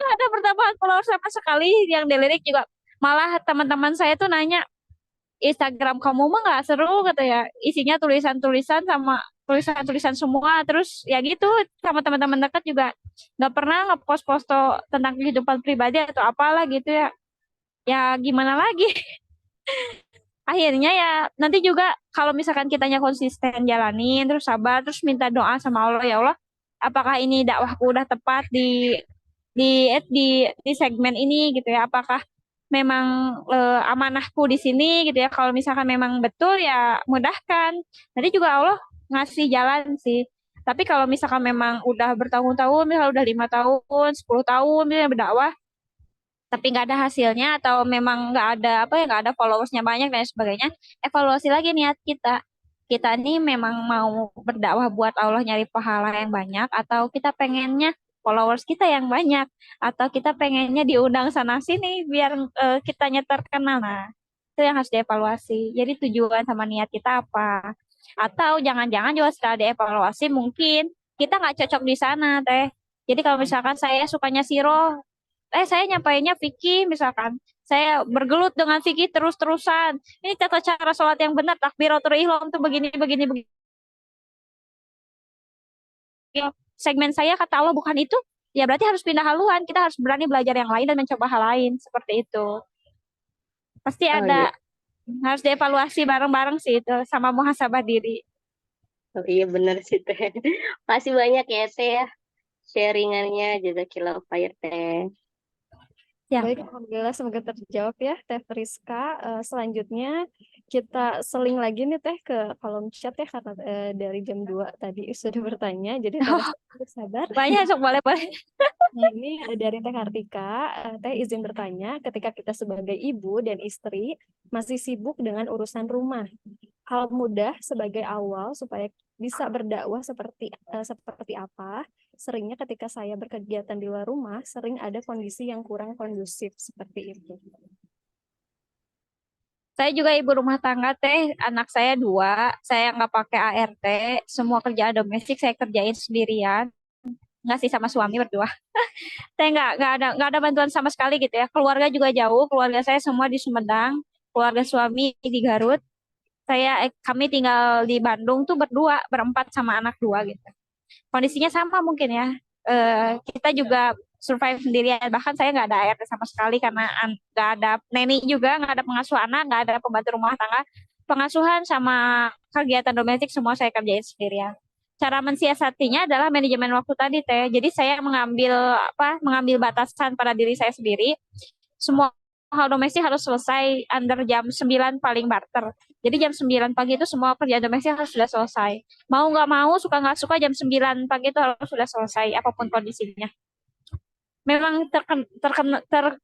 Nggak ada pertambahan followers sama sekali. Yang dilirik juga malah teman-teman saya tuh nanya, Instagram kamu mah nggak seru kata ya, isinya tulisan-tulisan sama tulisan-tulisan semua, terus ya gitu sama teman-teman dekat juga nggak pernah ngepost foto tentang kehidupan pribadi atau apalah gitu ya. Ya gimana lagi. Akhirnya ya nanti juga kalau misalkan kitanya konsisten jalanin terus sabar terus minta doa sama Allah, ya Allah apakah ini dakwahku udah tepat di segmen ini gitu ya, apakah memang amanahku di sini gitu ya. Kalau misalkan memang betul ya mudahkan, nanti juga Allah ngasih jalan sih. Tapi kalau misalkan memang udah bertahun-tahun, misalnya udah 5 tahun 10 tahun misalnya berdakwah tapi nggak ada hasilnya atau memang nggak ada apa ya, nggak ada followersnya banyak dan sebagainya, evaluasi lagi niat kita. Kita ini memang mau berdakwah buat Allah nyari pahala yang banyak atau kita pengennya followers kita yang banyak atau kita pengennya diundang sana sini biar kitanya terkenal. Nah, itu yang harus dievaluasi. Jadi tujuan sama niat kita apa? Atau jangan-jangan juga setelah dievaluasi mungkin kita nggak cocok di sana, Teh. Jadi kalau misalkan saya sukanya siro, saya nyampainya fikih misalkan. Saya bergelut dengan fikih terus-terusan. Ini tata cara sholat yang benar, takbiratul ihram tuh begini, begini, begini. Segmen saya kata Allah bukan itu, ya berarti harus pindah haluan. Kita harus berani belajar yang lain dan mencoba hal lain. Seperti itu. Pasti Oh iya. ada, harus dievaluasi bareng-bareng sih itu, sama muhasabah diri. Oh iya bener sih Teh. Makasih banyak ya Teh ya sharingannya. Jazakillah khair Teh. Ya, Baik, alhamdulillah semoga terjawab ya Teh Friska. Selanjutnya kita seling lagi nih Teh ke kolom chat ya karena dari jam 2 tadi sudah bertanya, jadi Teh Lesti harus sabar. Banyak, sok boleh boleh. Nah, ini dari Teh Kartika, Teh izin bertanya, ketika kita sebagai ibu dan istri masih sibuk dengan urusan rumah, hal mudah sebagai awal supaya bisa berdakwah seperti apa? Seringnya ketika saya berkegiatan di luar rumah, sering ada kondisi yang kurang kondusif seperti itu. Saya juga ibu rumah tangga teh, anak saya dua, saya nggak pakai ART, semua kerjaan domestik saya kerjain sendirian, nggak sih sama suami berdua. Saya nggak ada bantuan sama sekali gitu ya. Keluarga juga jauh, keluarga saya semua di Sumedang, keluarga suami di Garut. Kami tinggal di Bandung tuh berdua, berempat sama anak dua gitu. Kondisinya sama mungkin ya. Kita juga survive sendirian. Bahkan saya nggak ada ART sama sekali karena nggak ada neni juga, nggak ada pengasuh anak, nggak ada pembantu rumah tangga. Pengasuhan sama kegiatan domestik semua saya kerjain sendirian. Cara mensiasatinya adalah manajemen waktu tadi teh. Jadi saya mengambil batasan pada diri saya sendiri. Semua hal domestik harus selesai under jam 9 paling barter. Jadi jam 9 pagi itu semua kerjaan domestik harus sudah selesai. Mau nggak mau, suka nggak suka jam 9 pagi itu harus sudah selesai, apapun kondisinya. Memang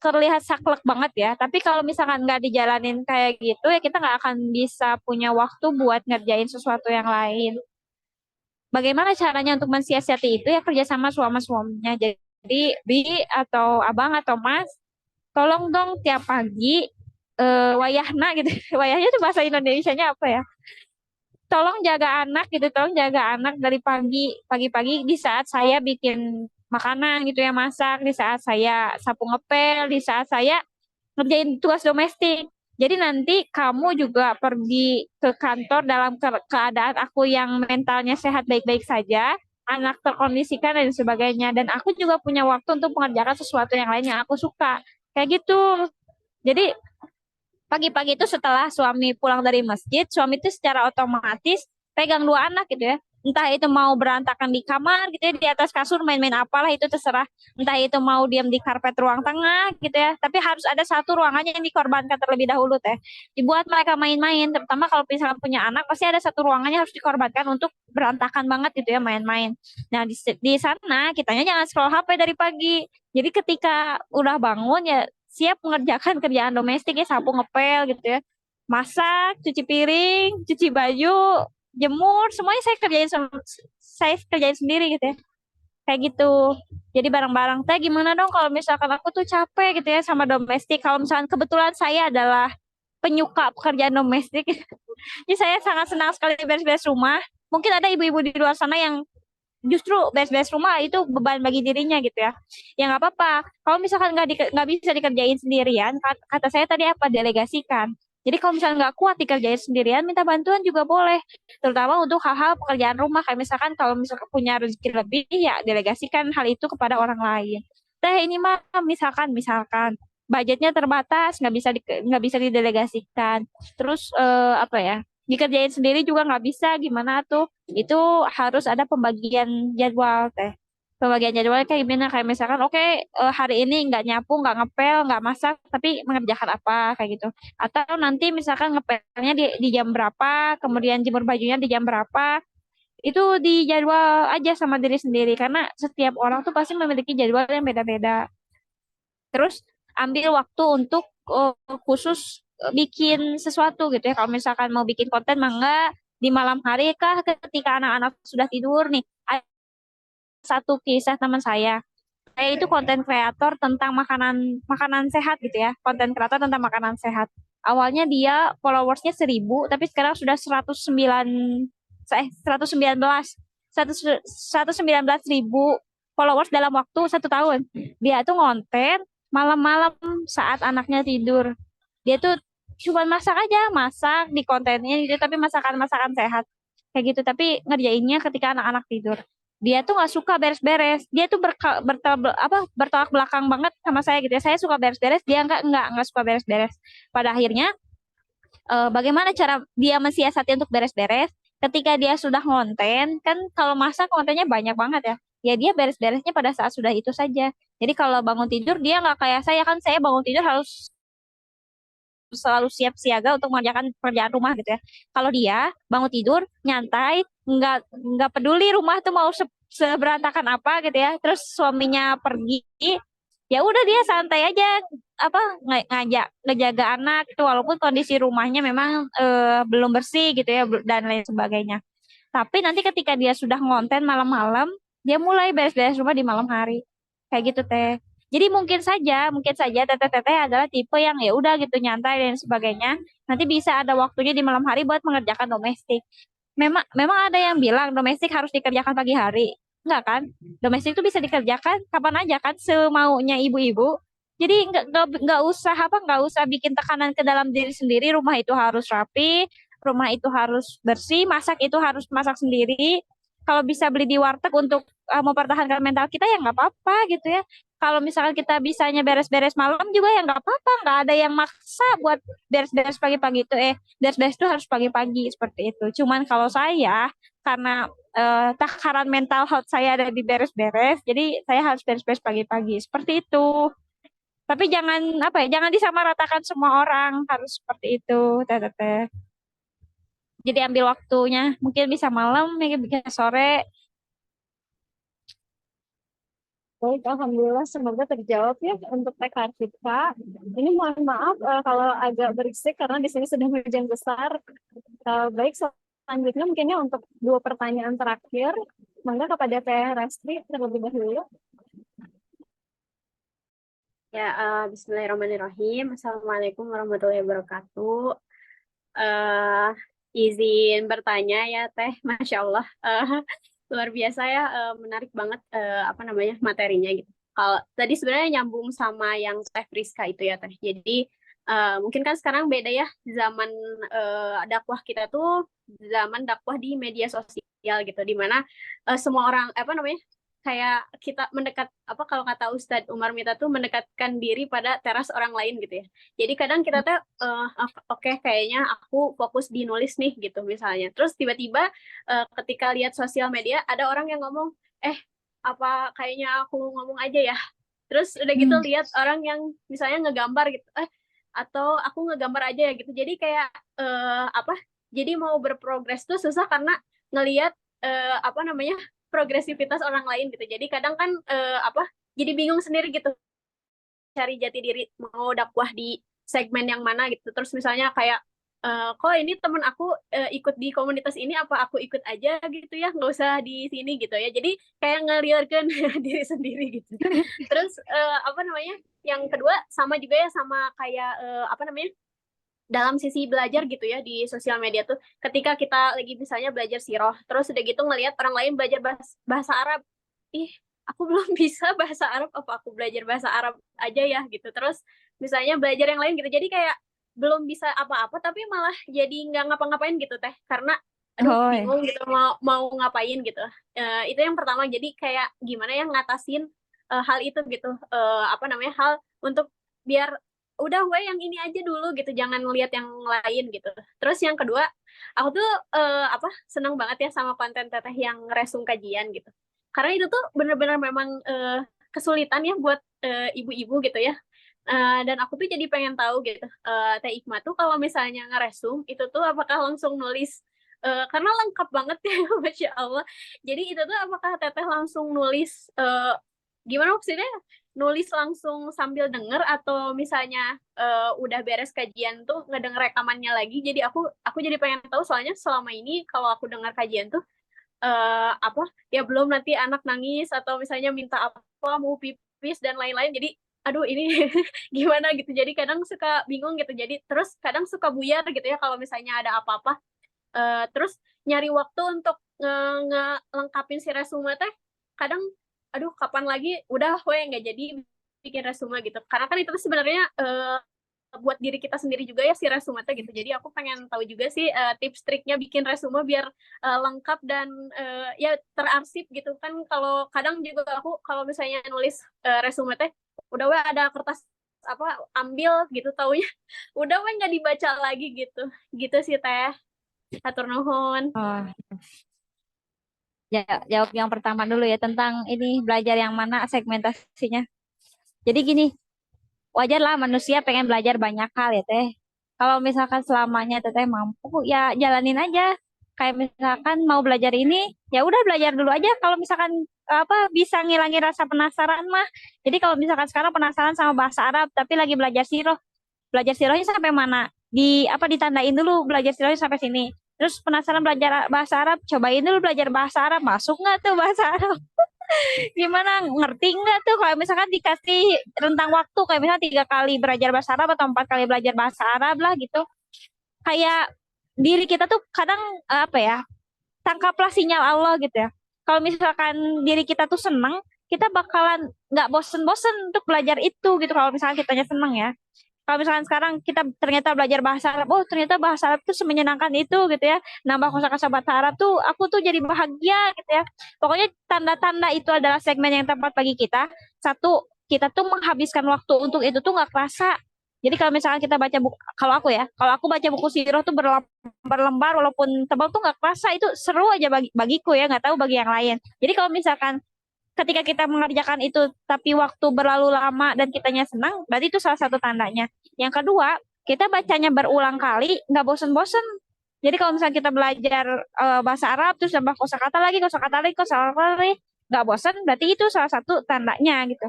terlihat saklek banget ya, tapi kalau misalkan nggak dijalanin kayak gitu, ya kita nggak akan bisa punya waktu buat ngerjain sesuatu yang lain. Bagaimana caranya untuk mensiasati itu ya kerja sama suaminya. Jadi Bi atau Abang atau Mas, tolong dong tiap pagi wayahna gitu. Wayahnya itu bahasa Indonesianya apa ya? Tolong jaga anak gitu, tolong jaga anak dari pagi-pagi di saat saya bikin makanan gitu ya, masak, di saat saya sapu ngepel, di saat saya ngerjain tugas domestik. Jadi nanti kamu juga pergi ke kantor dalam keadaan aku yang mentalnya sehat baik-baik saja, anak terkondisikan dan sebagainya. Dan aku juga punya waktu untuk mengerjakan sesuatu yang lain yang aku suka. Kayak gitu. Jadi pagi-pagi itu setelah suami pulang dari masjid, suami itu secara otomatis pegang dua anak gitu ya. Entah itu mau berantakan di kamar gitu ya, di atas kasur main-main apalah itu terserah. Entah itu mau diam di karpet ruang tengah gitu ya. Tapi harus ada satu ruangannya yang dikorbankan terlebih dahulu teh. Dibuat mereka main-main, terutama kalau misalnya punya anak, pasti ada satu ruangannya harus dikorbankan untuk berantakan banget gitu ya main-main. Nah di sana kitanya jangan scroll HP dari pagi. Jadi ketika udah bangun ya siap mengerjakan kerjaan domestik ya, sapu ngepel gitu ya, masak, cuci piring, cuci baju, jemur, semuanya saya kerjain sendiri gitu ya, kayak gitu. Jadi bareng-bareng teh gimana dong kalau misalkan aku tuh capek gitu ya sama domestik, kalau misalkan kebetulan saya adalah penyuka pekerjaan domestik. Jadi saya sangat senang sekali beres-beres rumah. Mungkin ada ibu-ibu di luar sana yang justru beres-beres rumah itu beban bagi dirinya gitu ya. Ya nggak apa-apa. Kalau misalkan nggak bisa dikerjain sendirian, kata saya tadi apa, delegasikan. Jadi kalau misalnya nggak kuat dikerjain sendirian, minta bantuan juga boleh. Terutama untuk hal-hal pekerjaan rumah, kayak misalkan kalau misalkan punya rezeki lebih, ya delegasikan hal itu kepada orang lain. Teh ini mah misalkan budgetnya terbatas, nggak bisa didelegasikan. Terus apa ya? Dikerjain sendiri juga nggak bisa, gimana tuh? Itu harus ada pembagian jadwal teh. Pembagian jadwal kayak gimana? Kayak misalkan, oke, hari ini nggak nyapu, nggak ngepel, nggak masak, tapi mengerjakan apa kayak gitu. Atau nanti misalkan ngepelnya di jam berapa, kemudian jemur bajunya di jam berapa, itu dijadwal aja sama diri sendiri. Karena setiap orang tuh pasti memiliki jadwal yang beda-beda. Terus ambil waktu untuk khusus bikin sesuatu gitu ya. Kalau misalkan mau bikin konten mah enggak di malam hari kah, ketika anak-anak sudah tidur nih. Ada satu kisah teman saya. Saya itu konten kreator tentang makanan makanan sehat gitu ya. Konten kreator tentang makanan sehat. Awalnya dia followersnya 1.000, tapi sekarang sudah 119 119.000 followers dalam waktu 1 tahun. Dia tuh ngonten malam-malam saat anaknya tidur. Dia tuh cuma masak aja, masak di kontennya gitu, tapi masakan-masakan sehat. Kayak gitu, tapi ngerjainnya ketika anak-anak tidur. Dia tuh nggak suka beres-beres. Dia tuh bertolak belakang banget sama saya gitu ya. Saya suka beres-beres, dia nggak suka beres-beres. Pada akhirnya bagaimana cara dia mensiasati untuk beres-beres? Ketika dia sudah konten, kan kalau masak kontennya banyak banget ya. Ya dia beres-beresnya pada saat sudah itu saja. Jadi kalau bangun tidur dia nggak kayak saya, kan saya bangun tidur harus selalu siap siaga untuk mengerjakan pekerjaan rumah gitu ya. Kalau dia bangun tidur nyantai, nggak peduli rumah tuh mau seberantakan apa gitu ya. Terus suaminya pergi, ya udah dia santai aja apa ngajak ngejaga anak itu walaupun kondisi rumahnya memang belum bersih gitu ya dan lain sebagainya. Tapi nanti ketika dia sudah ngonten malam-malam, dia mulai beres-beres rumah di malam hari. Kayak gitu teh. Jadi mungkin saja teteh-teteh adalah tipe yang ya udah gitu nyantai dan sebagainya. Nanti bisa ada waktunya di malam hari buat mengerjakan domestik. Memang ada yang bilang domestik harus dikerjakan pagi hari. Enggak kan? Domestik itu bisa dikerjakan kapan aja kan semaunya ibu-ibu. Jadi nggak usah bikin tekanan ke dalam diri sendiri. Rumah itu harus rapi, rumah itu harus bersih, masak itu harus masak sendiri. Kalau bisa beli di warteg untuk mempertahankan mental kita ya nggak apa-apa gitu ya. Kalau misalkan kita bisanya beres-beres malam juga ya nggak apa-apa, nggak ada yang maksa buat beres-beres pagi-pagi itu. Beres-beres itu harus pagi-pagi seperti itu. Cuman kalau saya karena takaran mental health saya ada di beres-beres, jadi saya harus beres-beres pagi-pagi seperti itu. Tapi jangan apa ya, jangan disamaratakan semua orang harus seperti itu, teteh. Jadi ambil waktunya, mungkin bisa malam, mungkin bisa sore. Baik, alhamdulillah semoga terjawab ya untuk Teh Kartika. Ini mohon maaf kalau agak berisik karena di sini sedang hujan besar. Baik, selanjutnya mungkinnya untuk dua pertanyaan terakhir. Mangga kepada Teh Resti terlebih dahulu. Ya, Bismillahirrahmanirrahim. Assalamualaikum warahmatullahi wabarakatuh. Eh, izin bertanya ya, Teh. Masya Allah, luar biasa ya, menarik banget apa namanya materinya gitu. Kalau tadi sebenarnya nyambung sama yang Teh Friska itu ya, Teh. Jadi mungkin kan sekarang beda ya zaman dakwah kita tuh zaman dakwah di media sosial gitu, di mana semua orang apa namanya kayak kita mendekat apa kalau kata Ustadz Umar Mita tuh mendekatkan diri pada teras orang lain gitu ya. Jadi kadang kita tuh oke, kayaknya aku fokus di nulis nih gitu misalnya. Terus tiba-tiba ketika lihat sosial media ada orang yang ngomong, apa kayaknya aku ngomong aja ya. Terus udah gitu lihat orang yang misalnya ngegambar gitu, atau aku ngegambar aja ya gitu. Jadi kayak apa? Jadi mau berprogres tuh susah karena ngelihat apa namanya progresivitas orang lain gitu. Jadi kadang kan apa? Jadi bingung sendiri gitu cari jati diri mau dakwah di segmen yang mana gitu. Terus misalnya kayak kok ini temen aku ikut di komunitas ini apa aku ikut aja gitu ya, nggak usah di sini gitu ya. Jadi kayak ngeliarkan diri sendiri gitu. Terus apa namanya, yang kedua sama juga ya sama kayak apa namanya, dalam sisi belajar gitu ya di sosial media tuh ketika kita lagi misalnya belajar siroh terus udah gitu ngelihat orang lain belajar bahasa Arab, ih aku belum bisa bahasa Arab, apa aku belajar bahasa Arab aja ya gitu. Terus misalnya belajar yang lain gitu, jadi kayak belum bisa apa-apa tapi malah jadi nggak ngapa-ngapain gitu Teh, karena aduh Oh, bingung gitu mau mau ngapain gitu. Itu yang pertama, jadi kayak gimana ya ngatasin hal itu gitu. Apa namanya, hal untuk biar udah gue yang ini aja dulu gitu, jangan ngelihat yang lain gitu. Terus yang kedua, aku tuh apa seneng banget ya sama konten teteh yang resum kajian gitu, karena itu tuh bener-bener memang kesulitan ya buat ibu-ibu gitu ya. Dan aku tuh jadi pengen tahu gitu, Teh Ikma tuh kalau misalnya ngeresum itu tuh apakah langsung nulis, karena lengkap banget ya Masya Allah. Jadi itu tuh apakah teteh langsung nulis, gimana maksudnya, nulis langsung sambil denger atau misalnya udah beres kajian tuh ngedenger rekamannya lagi. Jadi aku jadi pengen tahu, soalnya selama ini kalau aku dengar kajian tuh apa ya, belum nanti anak nangis atau misalnya minta apa mau pipis dan lain-lain. Jadi aduh ini gimana gitu, jadi kadang suka bingung gitu, jadi terus kadang suka buyar gitu ya kalau misalnya ada apa-apa. Terus nyari waktu untuk ngelengkapin si resume teh kadang aduh kapan lagi, udah we nggak jadi bikin resume gitu, karena kan itu tuh sebenarnya buat diri kita sendiri juga ya si resume teh gitu. Jadi aku pengen tahu juga sih tips triknya bikin resume biar lengkap dan ya terarsip gitu kan. Kalau kadang juga aku kalau misalnya nulis resume teh udah we ada kertas apa ambil gitu, taunya udah we nggak dibaca lagi gitu. Gitu sih Teh. Hatur nuhun. oh. Ya, jawab yang pertama dulu ya tentang ini belajar yang mana segmentasinya. Jadi gini, wajarlah manusia pengen belajar banyak hal ya teh. Kalau misalkan selamanya teteh mampu, ya jalanin aja. Kayak misalkan mau belajar ini, ya udah belajar dulu aja. Kalau misalkan apa bisa ngilangin rasa penasaran mah. Jadi kalau misalkan sekarang penasaran sama bahasa Arab, tapi lagi belajar sirohnya sampai mana? Di apa ditandain dulu belajar sirohnya sampai sini. Terus penasaran belajar bahasa Arab, cobain dulu belajar bahasa Arab, masuk nggak tuh bahasa Arab? Gimana ngerti nggak tuh kalau misalkan dikasih rentang waktu kayak misalnya 3 kali belajar bahasa Arab atau 4 kali belajar bahasa Arab lah gitu, kayak diri kita tuh kadang apa ya, tangkaplah sinyal Allah gitu ya. Kalau misalkan diri kita tuh seneng, kita bakalan nggak bosen-bosen untuk belajar itu gitu kalau misalkan kitanya seneng ya. Kalau misalkan sekarang kita ternyata belajar bahasa Arab, oh ternyata bahasa Arab tuh semenyenangkan itu gitu ya. Nambah kosakata bahasa Arab tuh aku tuh jadi bahagia gitu ya. Pokoknya tanda-tanda itu adalah segmen yang tepat bagi kita. Satu, kita tuh menghabiskan waktu untuk itu tuh nggak kerasa. Jadi kalau misalkan kita baca buku, kalau aku baca buku sirah tuh berlembar walaupun tebal tuh nggak kerasa, itu seru aja bagiku ya, nggak tahu bagi yang lain. Jadi kalau misalkan ketika kita mengerjakan itu tapi waktu berlalu lama dan kitanya senang, berarti itu salah satu tandanya. Yang kedua, kita bacanya berulang kali, nggak bosen-bosen. Jadi kalau misalnya kita belajar bahasa Arab, terus tambah kosakata lagi, nggak bosen, berarti itu salah satu tandanya gitu.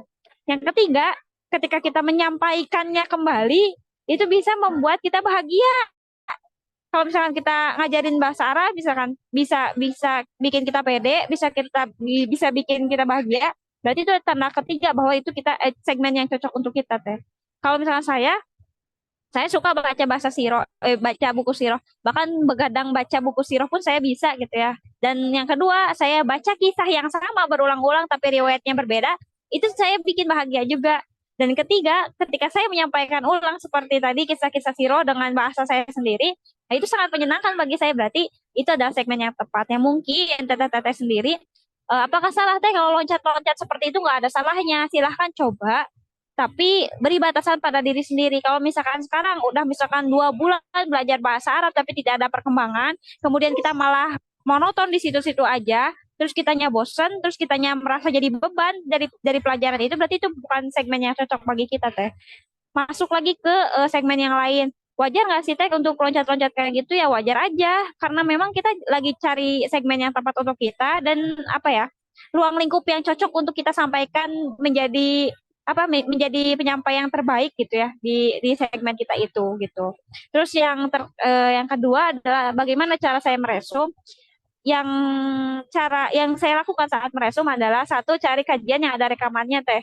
Yang ketiga, ketika kita menyampaikannya kembali, itu bisa membuat kita bahagia. Kalau misalkan kita ngajarin bahasa Arab, misalkan bisa bisa bikin kita pede, bisa bikin kita bahagia, berarti itu tanda ketiga bahwa itu kita segmen yang cocok untuk kita teh. Kalau misalkan saya suka baca bahasa siro, baca buku siro, bahkan begadang baca buku siro pun saya bisa gitu ya. Dan yang kedua, saya baca kisah yang sama berulang-ulang tapi riwayatnya berbeda, itu saya bikin bahagia juga. Dan ketiga, ketika saya menyampaikan ulang seperti tadi kisah-kisah siro dengan bahasa saya sendiri, nah itu sangat menyenangkan bagi saya. Berarti itu adalah segmen yang tepat. Yang mungkin teteh-teteh sendiri, apakah salah teh kalau loncat-loncat seperti itu? Nggak ada salahnya. Silahkan coba, tapi beri batasan pada diri sendiri. Kalau misalkan sekarang udah misalkan 2 bulan belajar bahasa Arab tapi tidak ada perkembangan, kemudian kita malah monoton di situ-situ aja, terus kitanya bosen, terus kitanya merasa jadi beban dari pelajaran itu, berarti itu bukan segmen yang cocok bagi kita teh. Masuk lagi ke segmen yang lain. Wajar nggak sih teh untuk loncat-loncat kayak gitu? Ya wajar aja, karena memang kita lagi cari segmen yang tepat untuk kita dan apa ya, ruang lingkup yang cocok untuk kita sampaikan menjadi menjadi penyampaian yang terbaik gitu ya di segmen kita itu gitu. Terus yang kedua adalah bagaimana cara saya meresum. Yang cara yang saya lakukan saat meresum adalah satu, cari kajian yang ada rekamannya teh.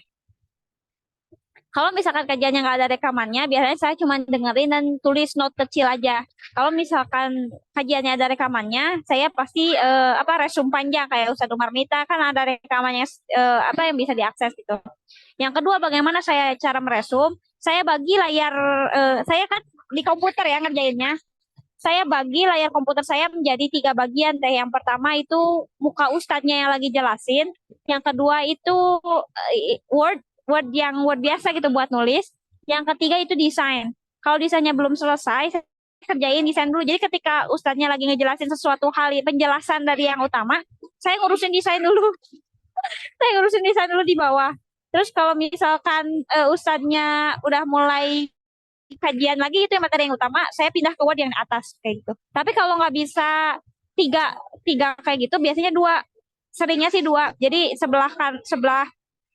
Kalau misalkan kajiannya nggak ada rekamannya, biasanya saya cuma dengerin dan tulis note kecil aja. Kalau misalkan kajiannya ada rekamannya, saya pasti resum panjang kayak Ustadz Umar Mita kan ada rekamannya yang bisa diakses gitu. Yang kedua, bagaimana saya cara meresum? Saya bagi layar, saya kan di komputer ya ngerjainnya. Saya bagi layar komputer saya menjadi 3 bagian teh. Yang pertama itu muka ustadznya yang lagi jelasin. Yang kedua itu Word Word biasa gitu buat nulis. Yang ketiga itu desain. Kalau desainnya belum selesai, saya kerjain desain dulu. Jadi ketika ustadznya lagi ngejelasin sesuatu hal, penjelasan dari yang utama, saya ngurusin desain dulu. Saya ngurusin desain dulu di bawah. Terus kalau misalkan ustadznya udah mulai kajian lagi, itu yang materi yang utama, saya pindah ke Word yang di atas kayak gitu. Tapi kalau nggak bisa tiga kayak gitu, biasanya 2. Seringnya sih 2. Jadi sebelah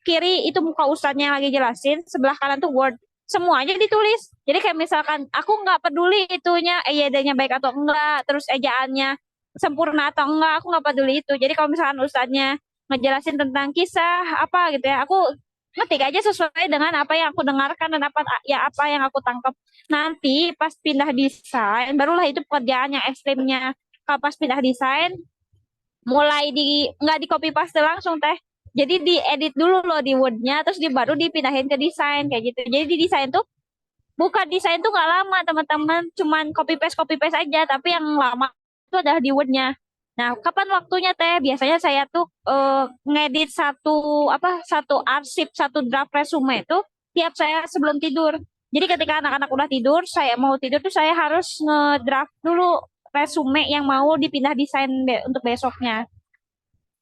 kiri itu muka ustadznya yang lagi jelasin, sebelah kanan tuh Word. Semuanya ditulis. Jadi kayak misalkan aku nggak peduli itunya EYD-nya baik atau enggak, terus ejaannya sempurna atau enggak, aku nggak peduli itu. Jadi kalau misalkan ustadznya ngejelasin tentang kisah apa gitu ya, aku ngetik aja sesuai dengan apa yang aku dengarkan dan apa yang aku tangkap. Nanti pas pindah desain, barulah itu pekerjaan yang ekstrimnya. Kalau pas pindah desain, mulai nggak di copy paste langsung teh. Jadi diedit dulu loh di Word-nya, terus baru dipindahin ke desain kayak gitu. Jadi di desain tuh buka desain tuh nggak lama teman-teman, cuman copy paste aja. Tapi yang lama itu adalah di Word-nya. Nah, kapan waktunya teh? Biasanya saya tuh ngedit satu arsip, satu draft resume itu tiap saya sebelum tidur. Jadi ketika anak-anak udah tidur, saya mau tidur tuh saya harus ngedraft dulu resume yang mau dipindah desain untuk besoknya.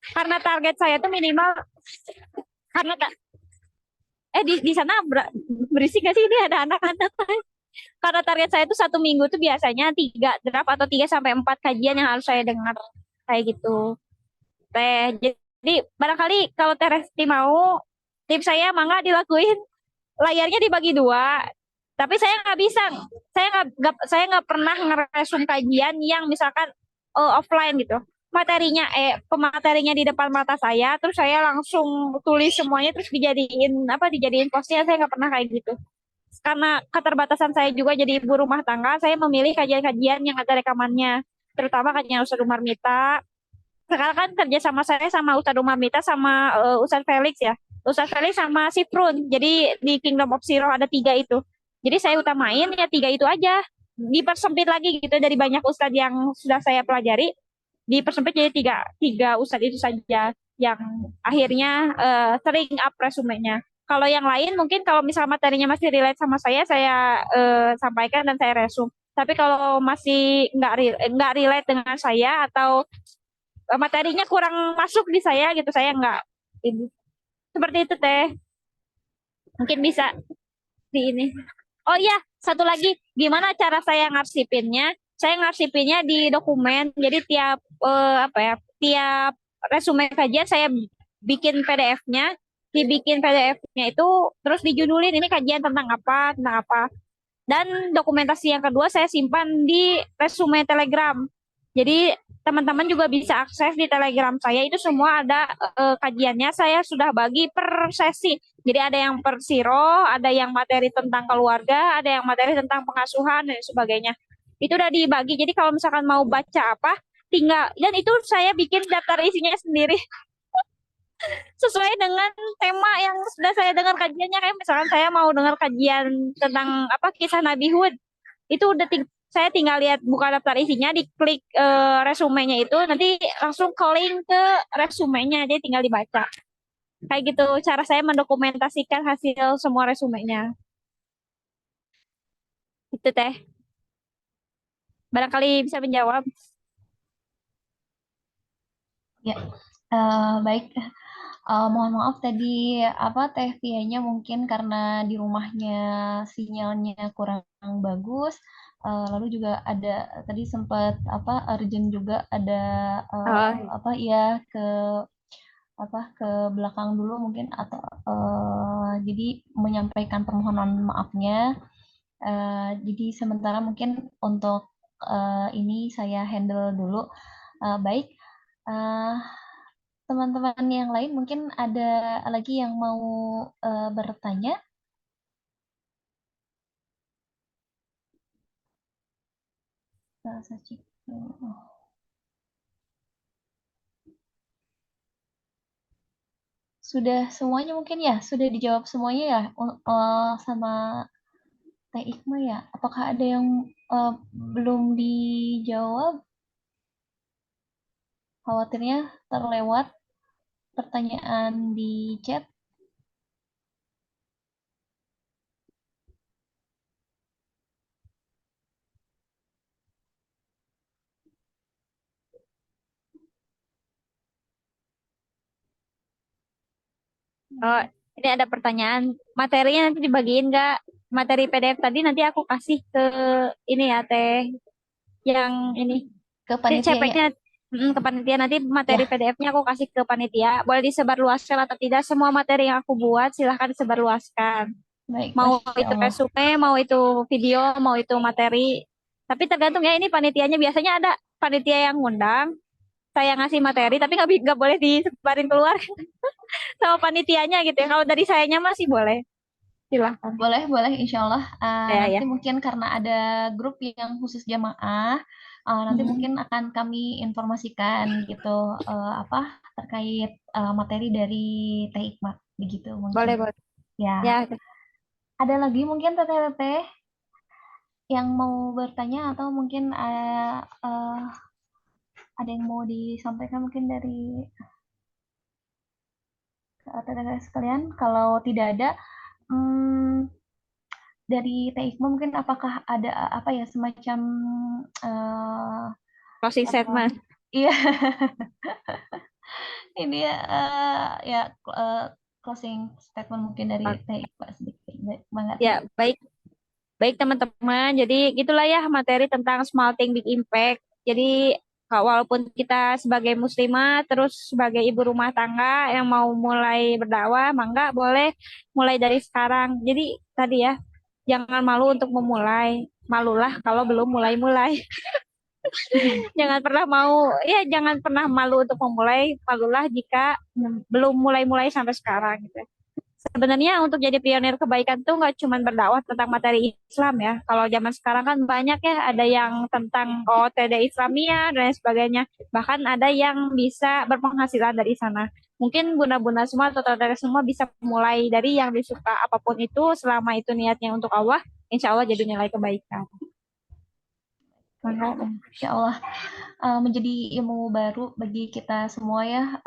Karena target saya tuh minimal, karena di sana berisik gak sih, ini ada anak-anak. Karena target saya itu 1 minggu tuh biasanya 3 draft atau 3 sampai 4 kajian yang harus saya dengar kayak gitu. Teh, jadi barangkali kalau Teh Resti mau, tips saya mangga dilakuin, layarnya dibagi 2. Tapi saya nggak bisa, saya nggak pernah ngeresum kajian yang misalkan offline gitu. Pematerinya di depan mata saya, terus saya langsung tulis semuanya, terus dijadiin postnya, saya nggak pernah kayak gitu. Karena keterbatasan saya juga jadi ibu rumah tangga, saya memilih kajian-kajian yang ada rekamannya, terutama kajian Ustadz Umar Mita. Sekarang kan kerja sama saya sama Ustadz Umar Mita sama Ustadz Felix ya. Ustadz Felix sama Sifrun. Jadi di Kingdom of Zero ada 3 itu. Jadi saya utamain ya 3 itu aja. Dipersempit lagi gitu dari banyak ustadz yang sudah saya pelajari. Dipersempit jadi tiga ustadz itu saja yang akhirnya sering up resumenya. Kalau yang lain mungkin kalau misalnya materinya masih relate sama saya sampaikan dan saya resum. Tapi kalau masih nggak relate dengan saya atau materinya kurang masuk di saya gitu, saya nggak ini. Seperti itu Teh, mungkin bisa di ini. Oh iya, satu lagi, gimana cara saya ngarsipinnya? Saya ngarsipinnya di dokumen, jadi tiap tiap resume kajian saya bikin PDF-nya, dibikin PDF-nya itu terus dijudulin ini kajian tentang apa. Dan dokumentasi yang kedua saya simpan di resume Telegram. Jadi teman-teman juga bisa akses di Telegram saya, itu semua ada kajiannya, saya sudah bagi per sesi. Jadi ada yang per siro, ada yang materi tentang keluarga, ada yang materi tentang pengasuhan dan sebagainya. Itu udah dibagi. Jadi kalau misalkan mau baca apa, tinggal, dan itu saya bikin daftar isinya sendiri sesuai dengan tema yang sudah saya dengar kajiannya. Kayak misalkan saya mau dengar kajian tentang apa kisah Nabi Hud, itu saya tinggal lihat buka daftar isinya, diklik resumenya itu, nanti langsung ke link ke resumenya, jadi tinggal dibaca. Kayak gitu cara saya mendokumentasikan hasil semua resumenya. Itu Teh. Barangkali bisa menjawab. Ya, baik. Mohon maaf tadi Teh Tianya mungkin karena di rumahnya sinyalnya kurang bagus. Lalu juga ada tadi sempat urgent juga ada ya ke belakang dulu mungkin atau jadi menyampaikan permohonan maafnya. Jadi sementara mungkin untuk ini saya handle dulu. Baik. Teman-teman yang lain mungkin ada lagi yang mau bertanya? Saya cek dulu. Sudah semuanya mungkin ya? Sudah dijawab semuanya ya sama Teh Ikma ya? Apakah ada yang belum dijawab? Khawatirnya terlewat pertanyaan di chat. Oh, ini ada pertanyaan. Materinya nanti dibagiin nggak? Materi PDF tadi nanti aku kasih ke ini ya Teh. Yang ini. Ke panitia ke panitia, nanti materi ya. PDF-nya aku kasih ke panitia. Boleh disebarluaskan atau tidak? Semua materi yang aku buat silahkan disebarluaskan. Baik, Mau Masya itu Allah. resume, mau itu video, mau itu materi. Tapi tergantung ya, ini panitianya biasanya ada panitia yang ngundang, saya ngasih materi, tapi nggak boleh disebarin keluar sama panitianya gitu ya. Kalau dari sayanya masih boleh. Silahkan. Boleh, insya Allah. Ya. Nanti mungkin karena ada grup yang khusus jamaah, nanti mungkin akan kami informasikan gitu terkait materi dari Teh Hikmat begitu mungkin. Boleh. Ya. Ya. Ada lagi mungkin teteh yang mau bertanya atau mungkin ada yang mau disampaikan mungkin dari teteh sekalian. Kalau tidak ada, dari Teh Hikmah mungkin apakah ada semacam Closing statement. Iya. Ini ya closing statement mungkin dari Teh Hikmah sedikit banget. Ya, baik. Baik teman-teman, jadi gitulah ya materi tentang small thing big impact. Jadi walaupun kita sebagai muslimah, terus sebagai ibu rumah tangga yang mau mulai berdakwah, mangga boleh mulai dari sekarang. Jadi tadi ya, jangan malu untuk memulai. Malulah kalau belum mulai-mulai. Jangan pernah mau, ya jangan pernah malu untuk memulai. Malulah jika belum mulai-mulai sampai sekarang gitu. Sebenarnya untuk jadi pionir kebaikan tuh nggak cuma berdakwah tentang materi Islam ya. Kalau zaman sekarang kan banyak ya, ada yang tentang OOTD Islamiyah dan lain sebagainya. Bahkan ada yang bisa berpenghasilan dari sana. Mungkin bunda-bunda semua atau saudara semua bisa mulai dari yang disuka apapun itu, selama itu niatnya untuk Allah, insya Allah jadi nilai kebaikan. Mangga. Insya Allah menjadi ilmu baru bagi kita semua ya.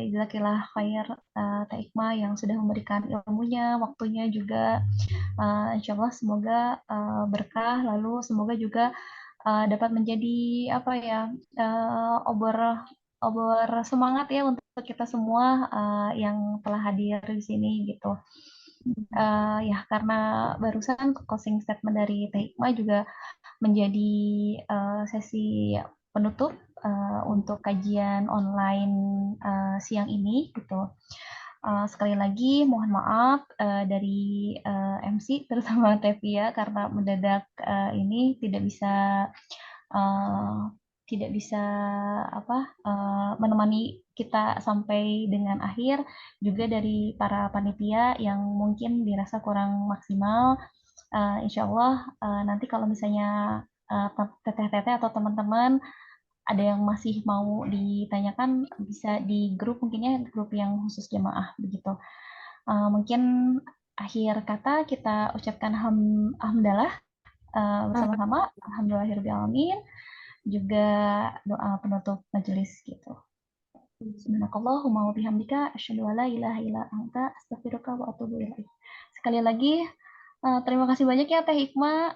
Jazakallah khair Teh Hikmah yang sudah memberikan ilmunya, waktunya juga. Insya Allah semoga berkah, lalu semoga juga dapat menjadi apa ya obor obor semangat ya untuk kita semua yang telah hadir di sini gitu. Ya karena barusan closing statement dari Teh Hikmah juga menjadi sesi penutup untuk kajian online siang ini gitu. Sekali lagi mohon maaf dari MC terutama Tevia karena mendadak ini uh, tidak bisa menemani kita sampai dengan akhir, juga dari para panitia yang mungkin dirasa kurang maksimal. Insya Allah nanti kalau misalnya teteh-teteh atau teman-teman ada yang masih mau ditanyakan bisa di grup, mungkinnya grup yang khusus jamaah begitu. Mungkin akhir kata kita ucapkan alhamdulillah bersama-sama, alhamdulillahirobbilalamin, juga doa penutup majelis gitu. Subhanakallahumma wa bihamdika asyhadu an la ilaha illa anta astaghfiruka wa atubu ilaik. Sekali lagi terima kasih banyak ya Teh Hikmah